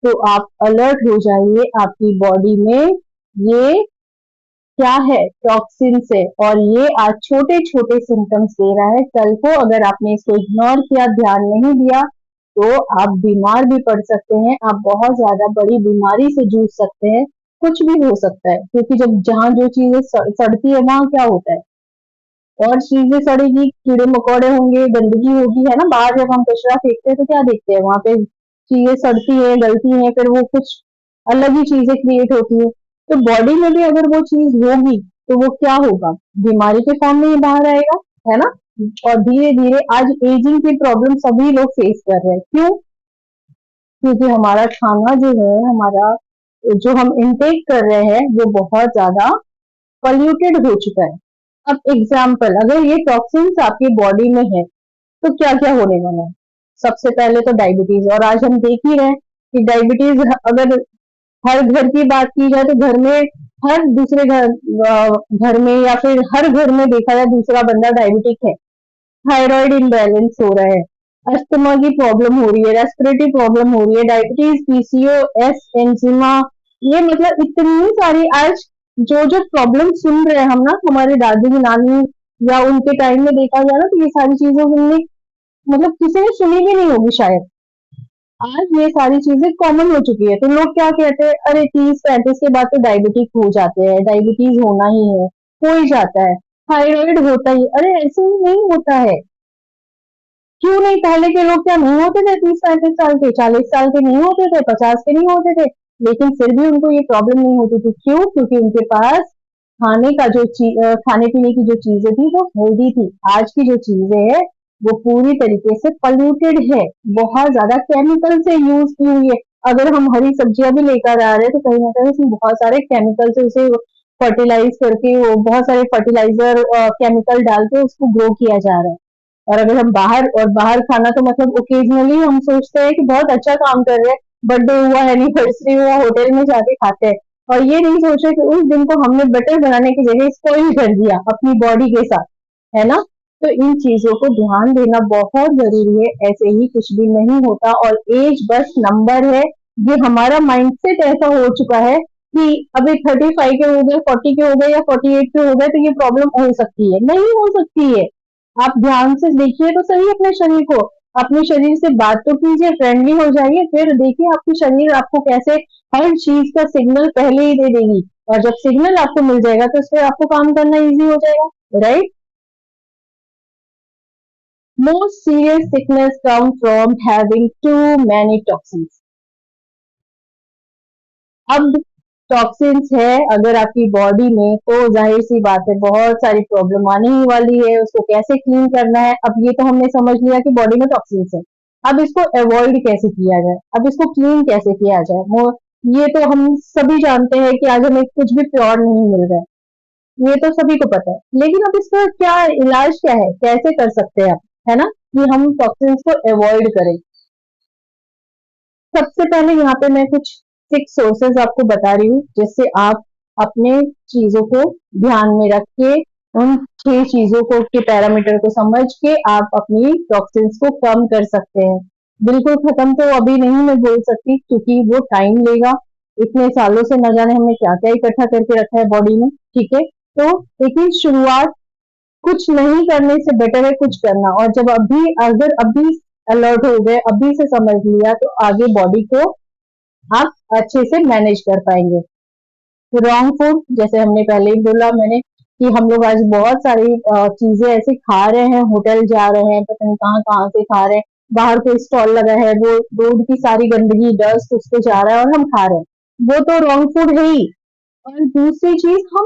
तो आप अलर्ट हो जाइए, आपकी बॉडी में ये क्या है, टॉक्सिन से, और ये आज छोटे छोटे सिम्टम्स दे रहा है। कल को अगर आपने इसको इग्नोर किया, ध्यान नहीं दिया, तो आप बीमार भी पड़ सकते हैं, आप बहुत ज्यादा बड़ी बीमारी से जूझ सकते हैं, कुछ भी हो सकता है, क्योंकि जब जहाँ जो चीजें सड़ती है वहां क्या होता है, और चीजें सड़ेगी, कीड़े मकोड़े होंगे, गंदगी होगी, है ना। बाहर जब हम कचरा फेंकते हैं तो क्या देखते हैं, वहां पे चीजें सड़ती है, गलती है, फिर वो कुछ अलग ही चीजें क्रिएट होती है। तो बॉडी में भी अगर वो चीज होगी तो वो क्या होगा, बीमारी के फॉर्म में ही बाहर आएगा, है ना। और धीरे धीरे आज एजिंग की प्रॉब्लम सभी लोग फेस कर रहे हैं, क्यों, क्योंकि हमारा खाना जो है, हमारा जो हम इनटेक कर रहे हैं वो बहुत ज्यादा पॉल्यूटेड हो चुका है। अब एग्जाम्पल, अगर ये टॉक्सिन्स आपकी बॉडी में है तो क्या क्या होने वाला है। सबसे पहले तो डायबिटीज, और आज हम देख ही रहे हैं कि डायबिटीज, अगर हर घर की बात की जाए तो घर में हर दूसरे घर में या फिर हर घर में देखा जाए दूसरा बंदा डायबिटिक है। थायराइड इम्बैलेंस हो रहा है, अस्थमा की प्रॉब्लम हो रही है, रेस्पिरेटरी प्रॉब्लम हो रही है, डायबिटीज, पीसीओएस, एंजिमा, ये मतलब इतनी सारी आज जो जो प्रॉब्लम सुन रहे हैं हम ना, हमारे दादी नानी या उनके टाइम में देखा जाए ना, तो ये सारी चीजें हमने मतलब किसी ने सुनी भी नहीं होगी शायद। आज ये सारी चीजें कॉमन हो चुकी है, तो लोग क्या कहते हैं, अरे 30-35 के बाद तो डायबिटिक हो जाते हैं, डायबिटीज होना ही है, हो ही जाता है, थायराइड होता ही, अरे ऐसे ही नहीं होता है। क्यों नहीं? पहले के लोग क्या नहीं होते थे 30-35 साल के, 40 साल के नहीं होते थे, 50 के नहीं होते थे, लेकिन फिर भी उनको ये प्रॉब्लम नहीं होती थी। क्यों? क्योंकि उनके पास खाने का जो खाने पीने की जो चीजें थी वो हेल्दी थी। आज की जो चीजें है वो पूरी तरीके से पॉल्यूटेड है, बहुत ज्यादा केमिकल से यूज की हुई है। अगर हम हरी सब्जियां भी लेकर आ रहे हैं तो कहीं ना कहीं उसमें बहुत सारे केमिकल से उसे फर्टिलाइज करके, वो बहुत सारे फर्टिलाइजर केमिकल डाल के उसको ग्रो किया जा रहा है। और अगर हम बाहर खाना तो मतलब ओकेजनली हम सोचते हैं कि बहुत अच्छा काम कर रहे हैं, बर्थडे हुआ, एनिवर्सरी हुआ, होटल में जाके खाते हैं, और ये नहीं सोचे कि उस दिन को हमने बेटर बनाने की जगह स्पॉइल कर दिया अपनी बॉडी के साथ, है ना? तो इन चीजों को ध्यान देना बहुत जरूरी है। ऐसे ही कुछ भी नहीं होता, और एज बस नंबर है। ये हमारा माइंडसेट ऐसा हो चुका है कि अभी 35 के हो गए, 40 के हो गए या 48 के हो गए तो ये प्रॉब्लम हो सकती है। नहीं हो सकती है। आप ध्यान से देखिए तो सही अपने शरीर को, अपने शरीर से बात तो कीजिए, फ्रेंडली हो जाइए, फिर देखिए आपकी शरीर आपको कैसे हर चीज का सिग्नल पहले ही दे देगी। और जब सिग्नल आपको मिल जाएगा तो उससे आपको काम करना इजी हो जाएगा, right? Most serious sickness come from having too many toxins. अब टॉक्सिन्स है अगर आपकी बॉडी में, तो जाहिर सी बात है बहुत सारी प्रॉब्लम आने ही वाली है। उसको कैसे क्लीन करना है, अब ये तो हमने समझ लिया कि बॉडी में टॉक्सिन्स है। अब इसको अवॉइड कैसे किया जाए, अब इसको क्लीन कैसे किया जाए, वो ये तो हम सभी जानते हैं कि आज हमें कुछ भी प्योर नहीं मिल रहा है, ये तो सभी को पता है। लेकिन अब इसका क्या इलाज क्या है, कैसे कर सकते हैं आप, है ना, कि हम टॉक्सिन्स को अवॉइड करें? सबसे पहले यहाँ पे मैं कुछ 6 सोर्सेज आपको बता रही हूँ, जिससे आप अपने चीजों को ध्यान में रख के, उन 6 चीजों को के पैरामीटर को समझ के आप अपनी टॉक्सिन्स को कम कर सकते हैं। बिल्कुल खत्म तो अभी नहीं मैं बोल सकती, क्योंकि वो टाइम लेगा। इतने सालों से न जाने हमने क्या क्या इकट्ठा करके रखा है बॉडी में, ठीक है? तो लेकिन शुरुआत कुछ नहीं करने से बेटर है कुछ करना। और जब अगर अभी अलर्ट हो गए, अभी से समझ लिया, तो आगे बॉडी को आप अच्छे से मैनेज कर पाएंगे। रॉन्ग फूड, जैसे हमने पहले ही बोला मैंने कि हम लोग आज बहुत सारी चीजें ऐसे खा रहे हैं, होटल जा रहे हैं, पता नहीं कहाँ कहाँ से खा रहे हैं, बाहर कोई स्टॉल लगा है, वो रोड की सारी गंदगी डस्ट उस पे जा रहा है और हम खा रहे हैं, वो तो रॉन्ग फूड है ही। और दूसरी चीज, हम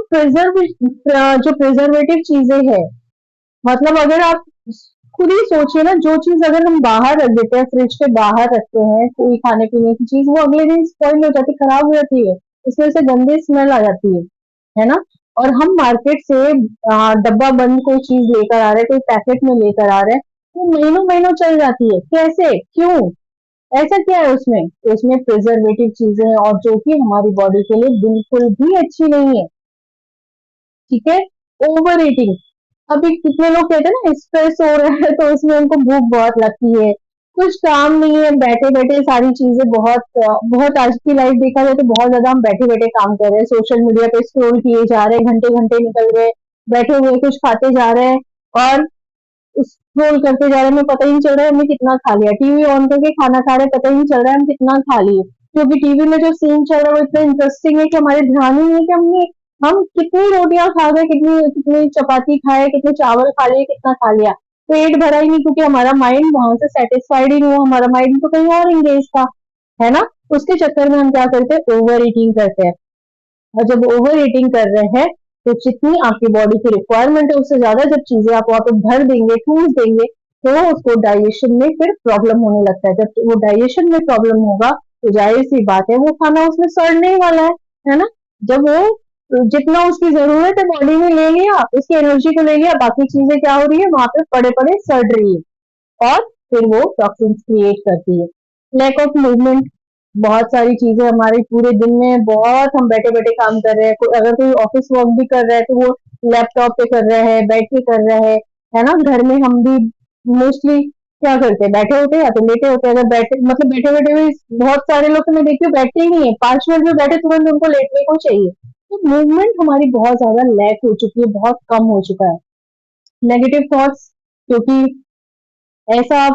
जो प्रिजर्वेटिव चीजें है, मतलब अगर आप खुद ही सोचिए ना, जो चीज अगर हम बाहर रख देते हैं, फ्रिज के बाहर रखते हैं, कोई खाने पीने की चीज, वो अगले दिन स्पॉइल हो जाती है, खराब हो जाती है, इसमें से गंदी स्मेल आ जाती है ना? और हम मार्केट से डब्बा बंद कोई चीज लेकर आ रहे हैं, कोई पैकेट में लेकर आ रहे हैं, वो महीनों महीनों चल जाती है। कैसे, क्यों, ऐसा क्या है उसमें? तो उसमें प्रिजर्वेटिव चीजें हैं, और जो कि हमारी बॉडी के लिए बिल्कुल भी अच्छी नहीं है, ठीक है? ओवर ईटिंग, अभी कितने लोग कहते हैं ना स्ट्रेस हो रहा है तो उसमें उनको भूख बहुत लगती है, कुछ काम नहीं है, बैठे बैठे सारी चीजें, बहुत आज की लाइफ देखा जाए तो बहुत ज्यादा हम बैठे बैठे काम कर रहे हैं, सोशल मीडिया पे स्क्रॉल किए जा रहे हैं, घंटे घंटे निकल गए, बैठे हुए कुछ खाते जा रहे हैं, और स्क्रॉल करते जा रहे हैं, हमें पता ही नहीं चल रहा है हमने कितना खा लिया। टीवी ऑन करके खाना खा रहे हैं, पता ही नहीं चल रहा है हम कितना खा लिए, क्योंकि टीवी में जो सीन चल रहा है वो इतना इंटरेस्टिंग है कि हमारे ध्यान ही नहीं है कि हम कितनी रोटियां खा गए, कितनी कितनी चपाती खाए, कितने चावल खा लिए, कितना खा लिया, पेट भरा ही नहीं, क्योंकि हमारा माइंड वहां से सेटिस्फाइड ही नहीं हुआ, हमारा माइंड तो कहीं और इंगेज था, है ना? उसके चक्कर में हम क्या करते हैं, ओवर ईटिंग करते हैं। और जब ओवर ईटिंग कर रहे हैं तो जितनी आपकी बॉडी की रिक्वायरमेंट है उससे ज्यादा जब चीजें आप वहां पे भर देंगे, ठूस देंगे, तो उसको डाइजेशन में फिर प्रॉब्लम होने लगता है। जब वो डाइजेशन में प्रॉब्लम होगा तो जाहिर सी बात है वो खाना उसमें सड़ने ही वाला है ना? जब वो जितना उसकी जरूरत है बॉडी में ले लिया, उसकी एनर्जी को ले लिया, बाकी चीजें क्या हो रही है, वहां पे पड़े पड़े सड़ रही है, और फिर वो टॉक्सिन्स क्रिएट करती है। लैक ऑफ मूवमेंट, बहुत सारी चीजें हमारे पूरे दिन में, बहुत हम बैठे बैठे काम कर रहे हैं, अगर कोई ऑफिस वर्क भी कर रहा है तो वो लैपटॉप पे कर रहे हैं, बैठ के कर रहे हैं, है ना? घर में हम भी मोस्टली क्या करते हैं, बैठे होते हैं या तो लेटे होते हैं। अगर बैठे मतलब बैठे बैठे भी बहुत सारे लोग तो मैं देखती हूँ बैठते ही नहीं है, 5 मिनट में बैठे तुरंत उनको लेटने को चाहिए। तो मूवमेंट हमारी बहुत ज्यादा लैक हो चुकी है, बहुत कम हो चुका है। नेगेटिव थॉट्स, क्योंकि ऐसा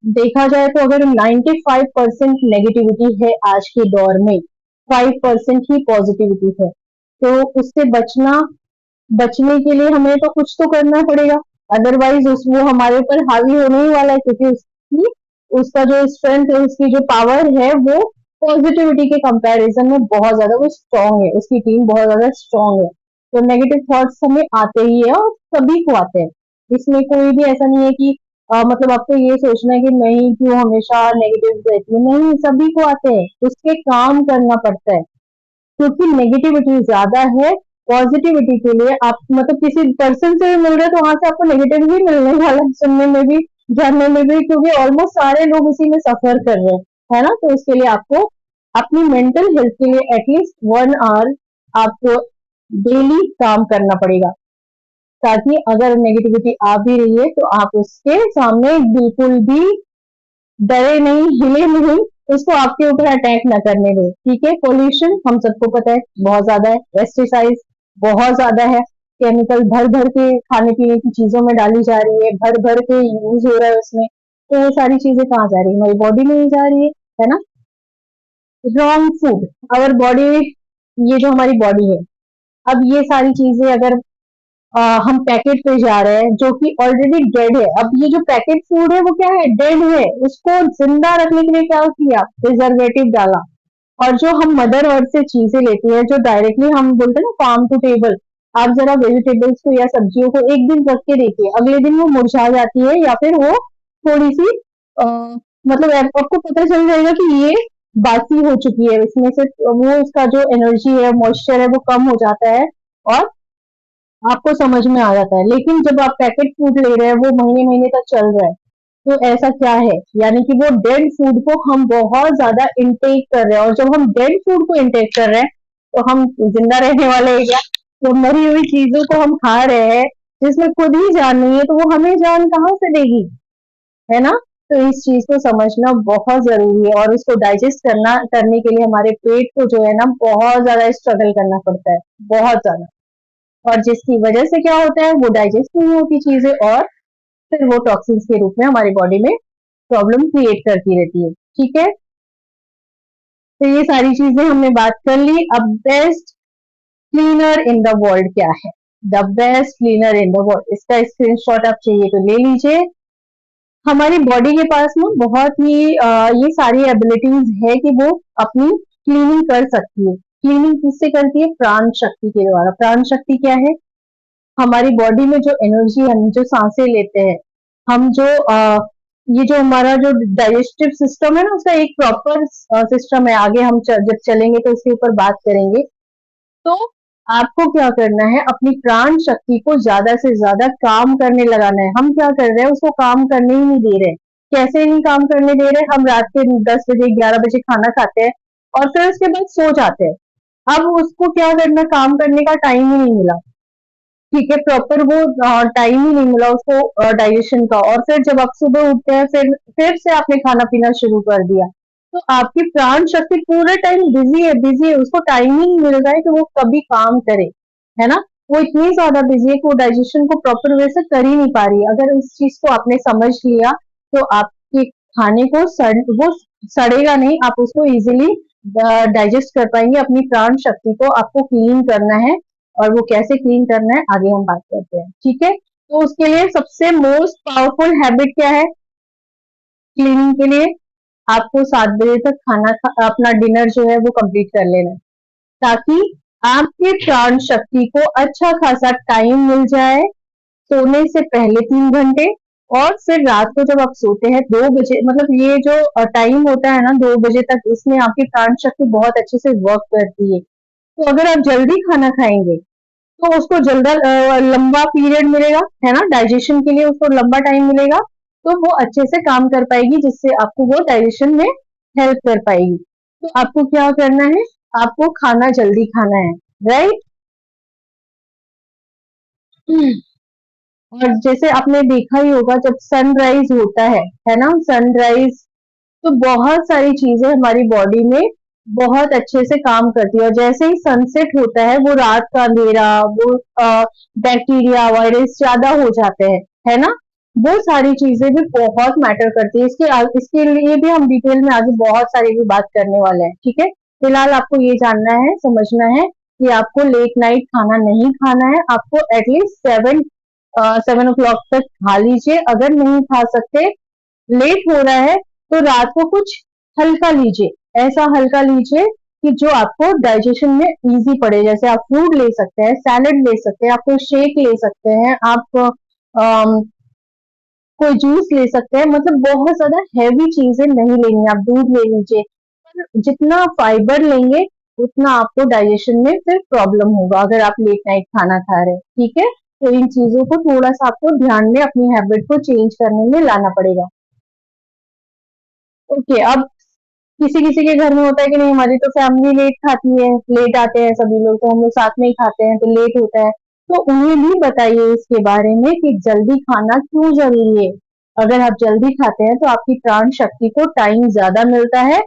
देखा जाए तो अगर 95% नेगेटिविटी है आज के दौर में, 5% ही पॉजिटिविटी है, तो उससे बचने के लिए हमें तो कुछ तो करना पड़ेगा, अदरवाइज वो हमारे ऊपर हावी होने ही वाला है, क्योंकि उसका जो स्ट्रेंथ है, उसकी जो पावर है, वो पॉजिटिविटी के कंपैरिजन में बहुत ज्यादा वो स्ट्रांग है, उसकी टीम बहुत ज्यादा स्ट्रांग है। तो नेगेटिव थॉट्स हमें आते ही है और सभी को आते हैं, इसमें कोई भी ऐसा नहीं है कि मतलब आपको ये सोचना है कि नहीं क्यों हमेशा नेगेटिव रहती है, नहीं, सभी को आते हैं, उसके काम करना पड़ता है, क्योंकि नेगेटिविटी ज्यादा है। पॉजिटिविटी के लिए आप मतलब किसी पर्सन से भी मिल रहे हैं तो वहां से आपको नेगेटिव ही मिलने वाला है, सुनने में भी, जानने में भी, क्योंकि ऑलमोस्ट सारे लोग इसी में सफर कर रहे हैं, है ना। तो इसके लिए आपको अपनी मेंटल हेल्थ के लिए एटलीस्ट 1 आवर आपको डेली काम करना पड़ेगा, ताकि अगर नेगेटिविटी आ भी रही है तो आप उसके सामने बिल्कुल भी डरे नहीं, हिले नहीं, उसको आपके ऊपर अटैक ना करने दे। ठीक है, पोल्यूशन हम सबको पता है बहुत ज्यादा है, पेस्टिसाइड बहुत ज्यादा है, केमिकल भर भर के खाने पीने की चीजों में डाली जा रही है, भर भर के यूज हो रहा है उसमें, तो वो सारी चीजें कहाँ जा रही है, हमारी बॉडी में ही जा रही है ना। रॉन्ग फूड, अवर बॉडी, ये जो हमारी बॉडी है, अब ये सारी चीजें अगर हम पैकेट पे जा रहे हैं जो कि ऑलरेडी डेड है, अब ये जो पैकेट फूड है वो क्या है, डेड है, उसको जिंदा रखने के लिए क्या किया, प्रिजर्वेटिव डाला। और जो हम मदर अर्थ से चीजें लेते हैं, जो डायरेक्टली हम बोलते हैं ना फार्म टू टेबल, आप जरा वेजिटेबल्स को या सब्जियों को एक दिन रख के देखिए, अगले दिन वो मुरझा जाती है या फिर वो थोड़ी सी मतलब आपको पता चल जाएगा कि ये बासी हो चुकी है, इसमें से वो उसका जो एनर्जी है, मॉइस्चर है, वो कम हो जाता है और आपको समझ में आ जाता है। लेकिन जब आप पैकेट फूड ले रहे हैं, वो महीने महीने तक चल रहा है, तो ऐसा क्या है, यानी कि वो डेड फूड को हम बहुत ज्यादा इंटेक कर रहे हैं, और जब हम डेड फूड को इंटेक कर रहे हैं तो हम जिंदा रहने वाले हैं क्या, तो मरी हुई चीजों को हम खा रहे हैं जिसमें खुद ही जान नहीं है, तो वो हमें जान कहाँ से देगी, है ना। तो इस चीज को समझना बहुत जरूरी है, और उसको डाइजेस्ट करने के लिए हमारे पेट को जो है ना बहुत ज्यादा स्ट्रगल करना पड़ता है, बहुत ज्यादा, और जिसकी वजह से क्या होता है, वो डाइजेस्ट नहीं होती चीजें, और फिर वो टॉक्सिन्स के रूप में हमारी बॉडी में प्रॉब्लम क्रिएट करती रहती है। ठीक है, तो ये सारी चीजें हमने बात कर ली। अब best cleaner in the world क्या है, the best cleaner in the world, इसका स्क्रीनशॉट आप चाहिए तो ले लीजिए। हमारी बॉडी के पास ना बहुत ही ये सारी एबिलिटीज है कि वो अपनी क्लीनिंग कर सकती है। क्लीनिंग किससे करती है, प्राण शक्ति के द्वारा। प्राण शक्ति क्या है, हमारी बॉडी में जो एनर्जी, हम जो सांसें लेते हैं, हम जो ये जो हमारा जो डाइजेस्टिव सिस्टम है ना, उसका एक प्रॉपर सिस्टम है, आगे हम जब चलेंगे तो उसके ऊपर बात करेंगे। तो आपको क्या करना है, अपनी प्राण शक्ति को ज्यादा से ज्यादा काम करने लगाना है। हम क्या कर रहे हैं, उसको काम करने ही नहीं दे रहे। कैसे नहीं काम करने दे रहे, हम रात के 10 बजे 11 बजे खाना खाते हैं और फिर उसके बाद सो जाते हैं। अब उसको क्या करना, काम करने का टाइम ही नहीं मिला, ठीक है, प्रॉपर वो टाइम ही नहीं मिला उसको डाइजेशन का, और फिर जब आप सुबह उठते हैं फिर से आपने खाना पीना शुरू कर दिया, तो आपकी प्राण शक्ति पूरे टाइम बिजी है, बिजी है, उसको टाइम ही नहीं मिल रहा है कि वो कभी काम करे, है ना। वो इतनी ज्यादा बिजी है कि वो डाइजेशन को प्रॉपर वे से कर ही नहीं पा रही है। अगर इस चीज को आपने समझ लिया तो आपके खाने को वो सड़ेगा नहीं, आप उसको इजिली डाइजेस्ट कर पाएंगे। अपनी प्राण शक्ति को आपको क्लीन करना है, और वो कैसे क्लीन करना है आगे हम बात करते हैं। ठीक है, तो उसके लिए सबसे मोस्ट पावरफुल हैबिट क्या है क्लीनिंग के लिए, आपको 7 बजे तक अपना डिनर जो है वो कंप्लीट कर लेना है, ताकि आपके प्राण शक्ति को अच्छा खासा टाइम मिल जाए सोने से पहले 3 घंटे, और फिर रात को जब आप सोते हैं 2 बजे, मतलब ये जो टाइम होता है ना 2 बजे तक, इसमें आपकी प्राण शक्ति बहुत अच्छे से वर्क करती है। तो अगर आप जल्दी खाना खाएंगे तो उसको जल्दा लंबा पीरियड मिलेगा, है ना, डाइजेशन के लिए उसको लंबा टाइम मिलेगा, तो वो अच्छे से काम कर पाएगी, जिससे आपको वो डाइजेशन में हेल्प कर पाएगी। तो आपको क्या करना है, आपको खाना जल्दी खाना है, राइट। और जैसे आपने देखा ही होगा जब सनराइज होता है ना, सनराइज, तो बहुत सारी चीजें हमारी बॉडी में बहुत अच्छे से काम करती है, और जैसे ही सनसेट होता है वो रात का अंधेरा, वो बैक्टीरिया वायरस ज्यादा हो जाते हैं, है ना, वो सारी चीजें भी बहुत मैटर करती है। इसके लिए भी हम डिटेल में आगे बहुत सारी भी बात करने वाले हैं। ठीक है, फिलहाल आपको ये जानना है, समझना है कि आपको लेट नाइट खाना नहीं खाना है, आपको एटलीस्ट 7 o'clock तक खा लीजिए। अगर नहीं खा सकते, लेट हो रहा है, तो रात को कुछ हल्का लीजिए, ऐसा हल्का लीजिए कि जो आपको डाइजेशन में इजी पड़े। जैसे आप फ्रूट ले सकते हैं, सैलेड ले सकते हैं, आप कोई शेक ले सकते हैं, आप कोई जूस ले सकते हैं। मतलब बहुत ज्यादा हैवी चीजें नहीं लेनी, आप दूध ले लीजिए। पर जितना फाइबर लेंगे उतना आपको डाइजेशन में फिर प्रॉब्लम होगा अगर आप लेट नाइट खाना खा रहे हैं, ठीक है। तो इन चीजों को थोड़ा सा आपको ध्यान में अपनी हैबिट को चेंज करने में लाना पड़ेगा। ओके, अब किसी किसी के घर में होता है कि नहीं, हमारी तो फैमिली लेट खाती है, लेट आते हैं सभी लोग, तो हम लोग साथ में ही खाते हैं, तो लेट होता है। तो उन्हें भी बताइए इसके बारे में कि जल्दी खाना क्यों जरूरी है। अगर आप जल्दी खाते हैं तो आपकी प्राण शक्ति को टाइम ज्यादा मिलता है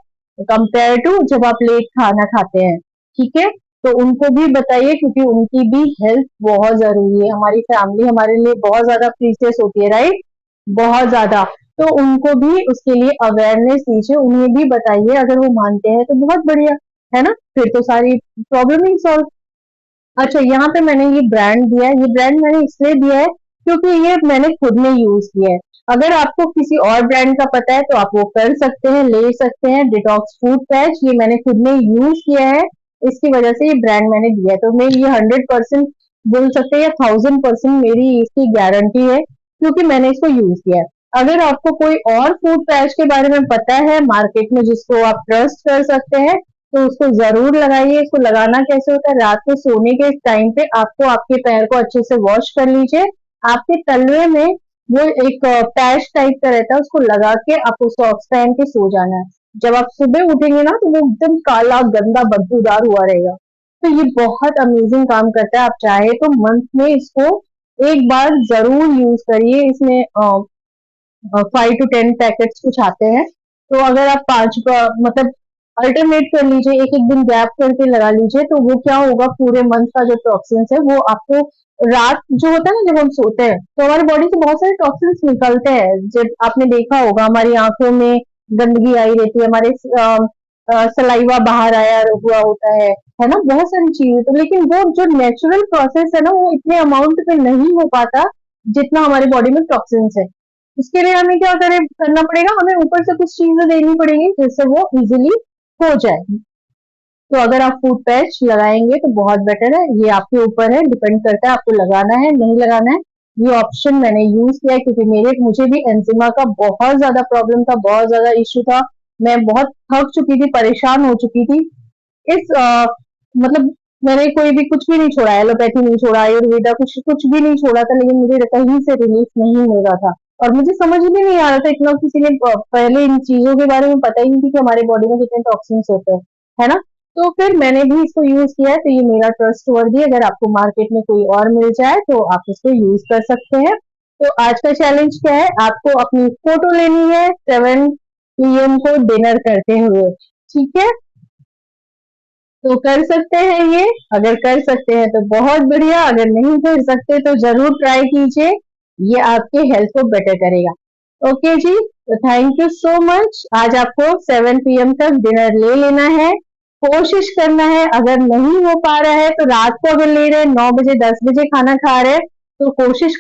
कंपेयर टू जब आप लेट खाना खाते हैं, ठीक है। तो उनको भी बताइए क्योंकि उनकी भी हेल्थ बहुत जरूरी है। हमारी फैमिली हमारे लिए बहुत ज्यादा प्रीशियस होती है, राइट, बहुत ज्यादा। तो उनको भी उसके लिए अवेयरनेस दीजिए, उन्हें भी बताइए। अगर वो मानते हैं तो बहुत बढ़िया, है ना, फिर तो सारी प्रॉब्लम ही सॉल्व। अच्छा, यहाँ पे मैंने ये ब्रांड दिया है, ये ब्रांड मैंने इसलिए दिया है क्योंकि ये मैंने खुद में यूज किया है। अगर आपको किसी और ब्रांड का पता है तो आप वो कर सकते हैं, ले सकते हैं। डिटॉक्स फूड पैच, ये मैंने खुद में यूज किया है, इसकी वजह से ये ब्रांड मैंने दिया है। तो मैं ये 100% बोल सकते हैं या 1000% मेरी इसकी गारंटी है क्योंकि मैंने इसको यूज किया है। अगर आपको कोई और फूड पैच के बारे में पता है मार्केट में जिसको आप ट्रस्ट कर सकते हैं तो उसको जरूर लगाइए। इसको लगाना कैसे होता है, रात को सोने के टाइम पे आपको आपके पैर को अच्छे से वॉश कर लीजिए। आपके तलवे में वो एक पैच टाइप का रहता है, उसको लगा के आपको सॉक्स पहन के सो जाना है। जब आप सुबह उठेंगे ना तो वो एकदम काला गंदा बदबूदार हुआ रहेगा। तो ये बहुत अमेजिंग काम करता है। आप चाहे तो मंथ में इसको एक बार जरूर यूज करिए। इसमें 5 to 10 पैकेट्स कुछ आते हैं, तो अगर आप 5 मतलब अल्टरनेट कर लीजिए, एक एक दिन गैप करके लगा लीजिए, तो वो क्या होगा, पूरे मंथ का जो टॉक्सिन्स है वो आपको रात जो होता है ना, जब हम सोते हैं तो हमारी बॉडी से बहुत सारे टॉक्सिन्स निकलते हैं। जब आपने देखा होगा हमारी आंखों में गंदगी आई रहती है, हमारे सलाइवा बाहर आया हुआ होता है ना, बहुत सारी चीजें। तो लेकिन वो जो नेचुरल प्रोसेस है ना, वो इतने अमाउंट में नहीं हो पाता जितना हमारी बॉडी में टॉक्सिन्स है। उसके लिए हमें क्या करना पड़ेगा, हमें ऊपर से कुछ चीजें देनी पड़ेंगी जिससे वो इजिली हो जाए। तो अगर आप फूड पैच लगाएंगे तो बहुत बेटर है। ये आपके ऊपर है, डिपेंड करता है आपको लगाना है नहीं लगाना है। ये ऑप्शन मैंने यूज किया है क्योंकि मुझे भी एंजिमा का बहुत ज्यादा प्रॉब्लम था, बहुत ज्यादा इश्यू था। मैं बहुत थक चुकी थी, परेशान हो चुकी थी। इस मतलब मैंने कोई भी कुछ भी नहीं छोड़ा, एलोपैथी नहीं छोड़ा, आयुर्वेदा कुछ कुछ भी नहीं छोड़ा था, लेकिन मुझे कहीं से रिलीफ नहीं मिल रहा था। और मुझे समझ भी नहीं आ रहा था, इतना किसी ने पहले इन चीजों के बारे में पता ही नहीं थी कि हमारे बॉडी में कितने टॉक्सिन्स होते हैं, है ना। तो फिर मैंने भी इसको यूज किया है, तो ये मेरा ट्रस्ट वर्दी। अगर आपको मार्केट में कोई और मिल जाए तो आप इसको यूज कर सकते हैं। तो आज का चैलेंज क्या है, आपको अपनी फोटो लेनी है 7 PM को डिनर करते हुए, ठीक है। तो कर सकते हैं ये, अगर कर सकते हैं तो बहुत बढ़िया, अगर नहीं कर सकते तो जरूर ट्राई कीजिए, ये आपके हेल्थ को बेटर करेगा। ओके जी, तो थैंक यू सो मच। आज आपको 7 PM तक डिनर ले लेना है, कोशिश करना है। अगर नहीं हो पा रहा है तो रात को अगर ले रहे हैं 9 बजे 10 बजे खाना खा रहे हैं तो कोशिश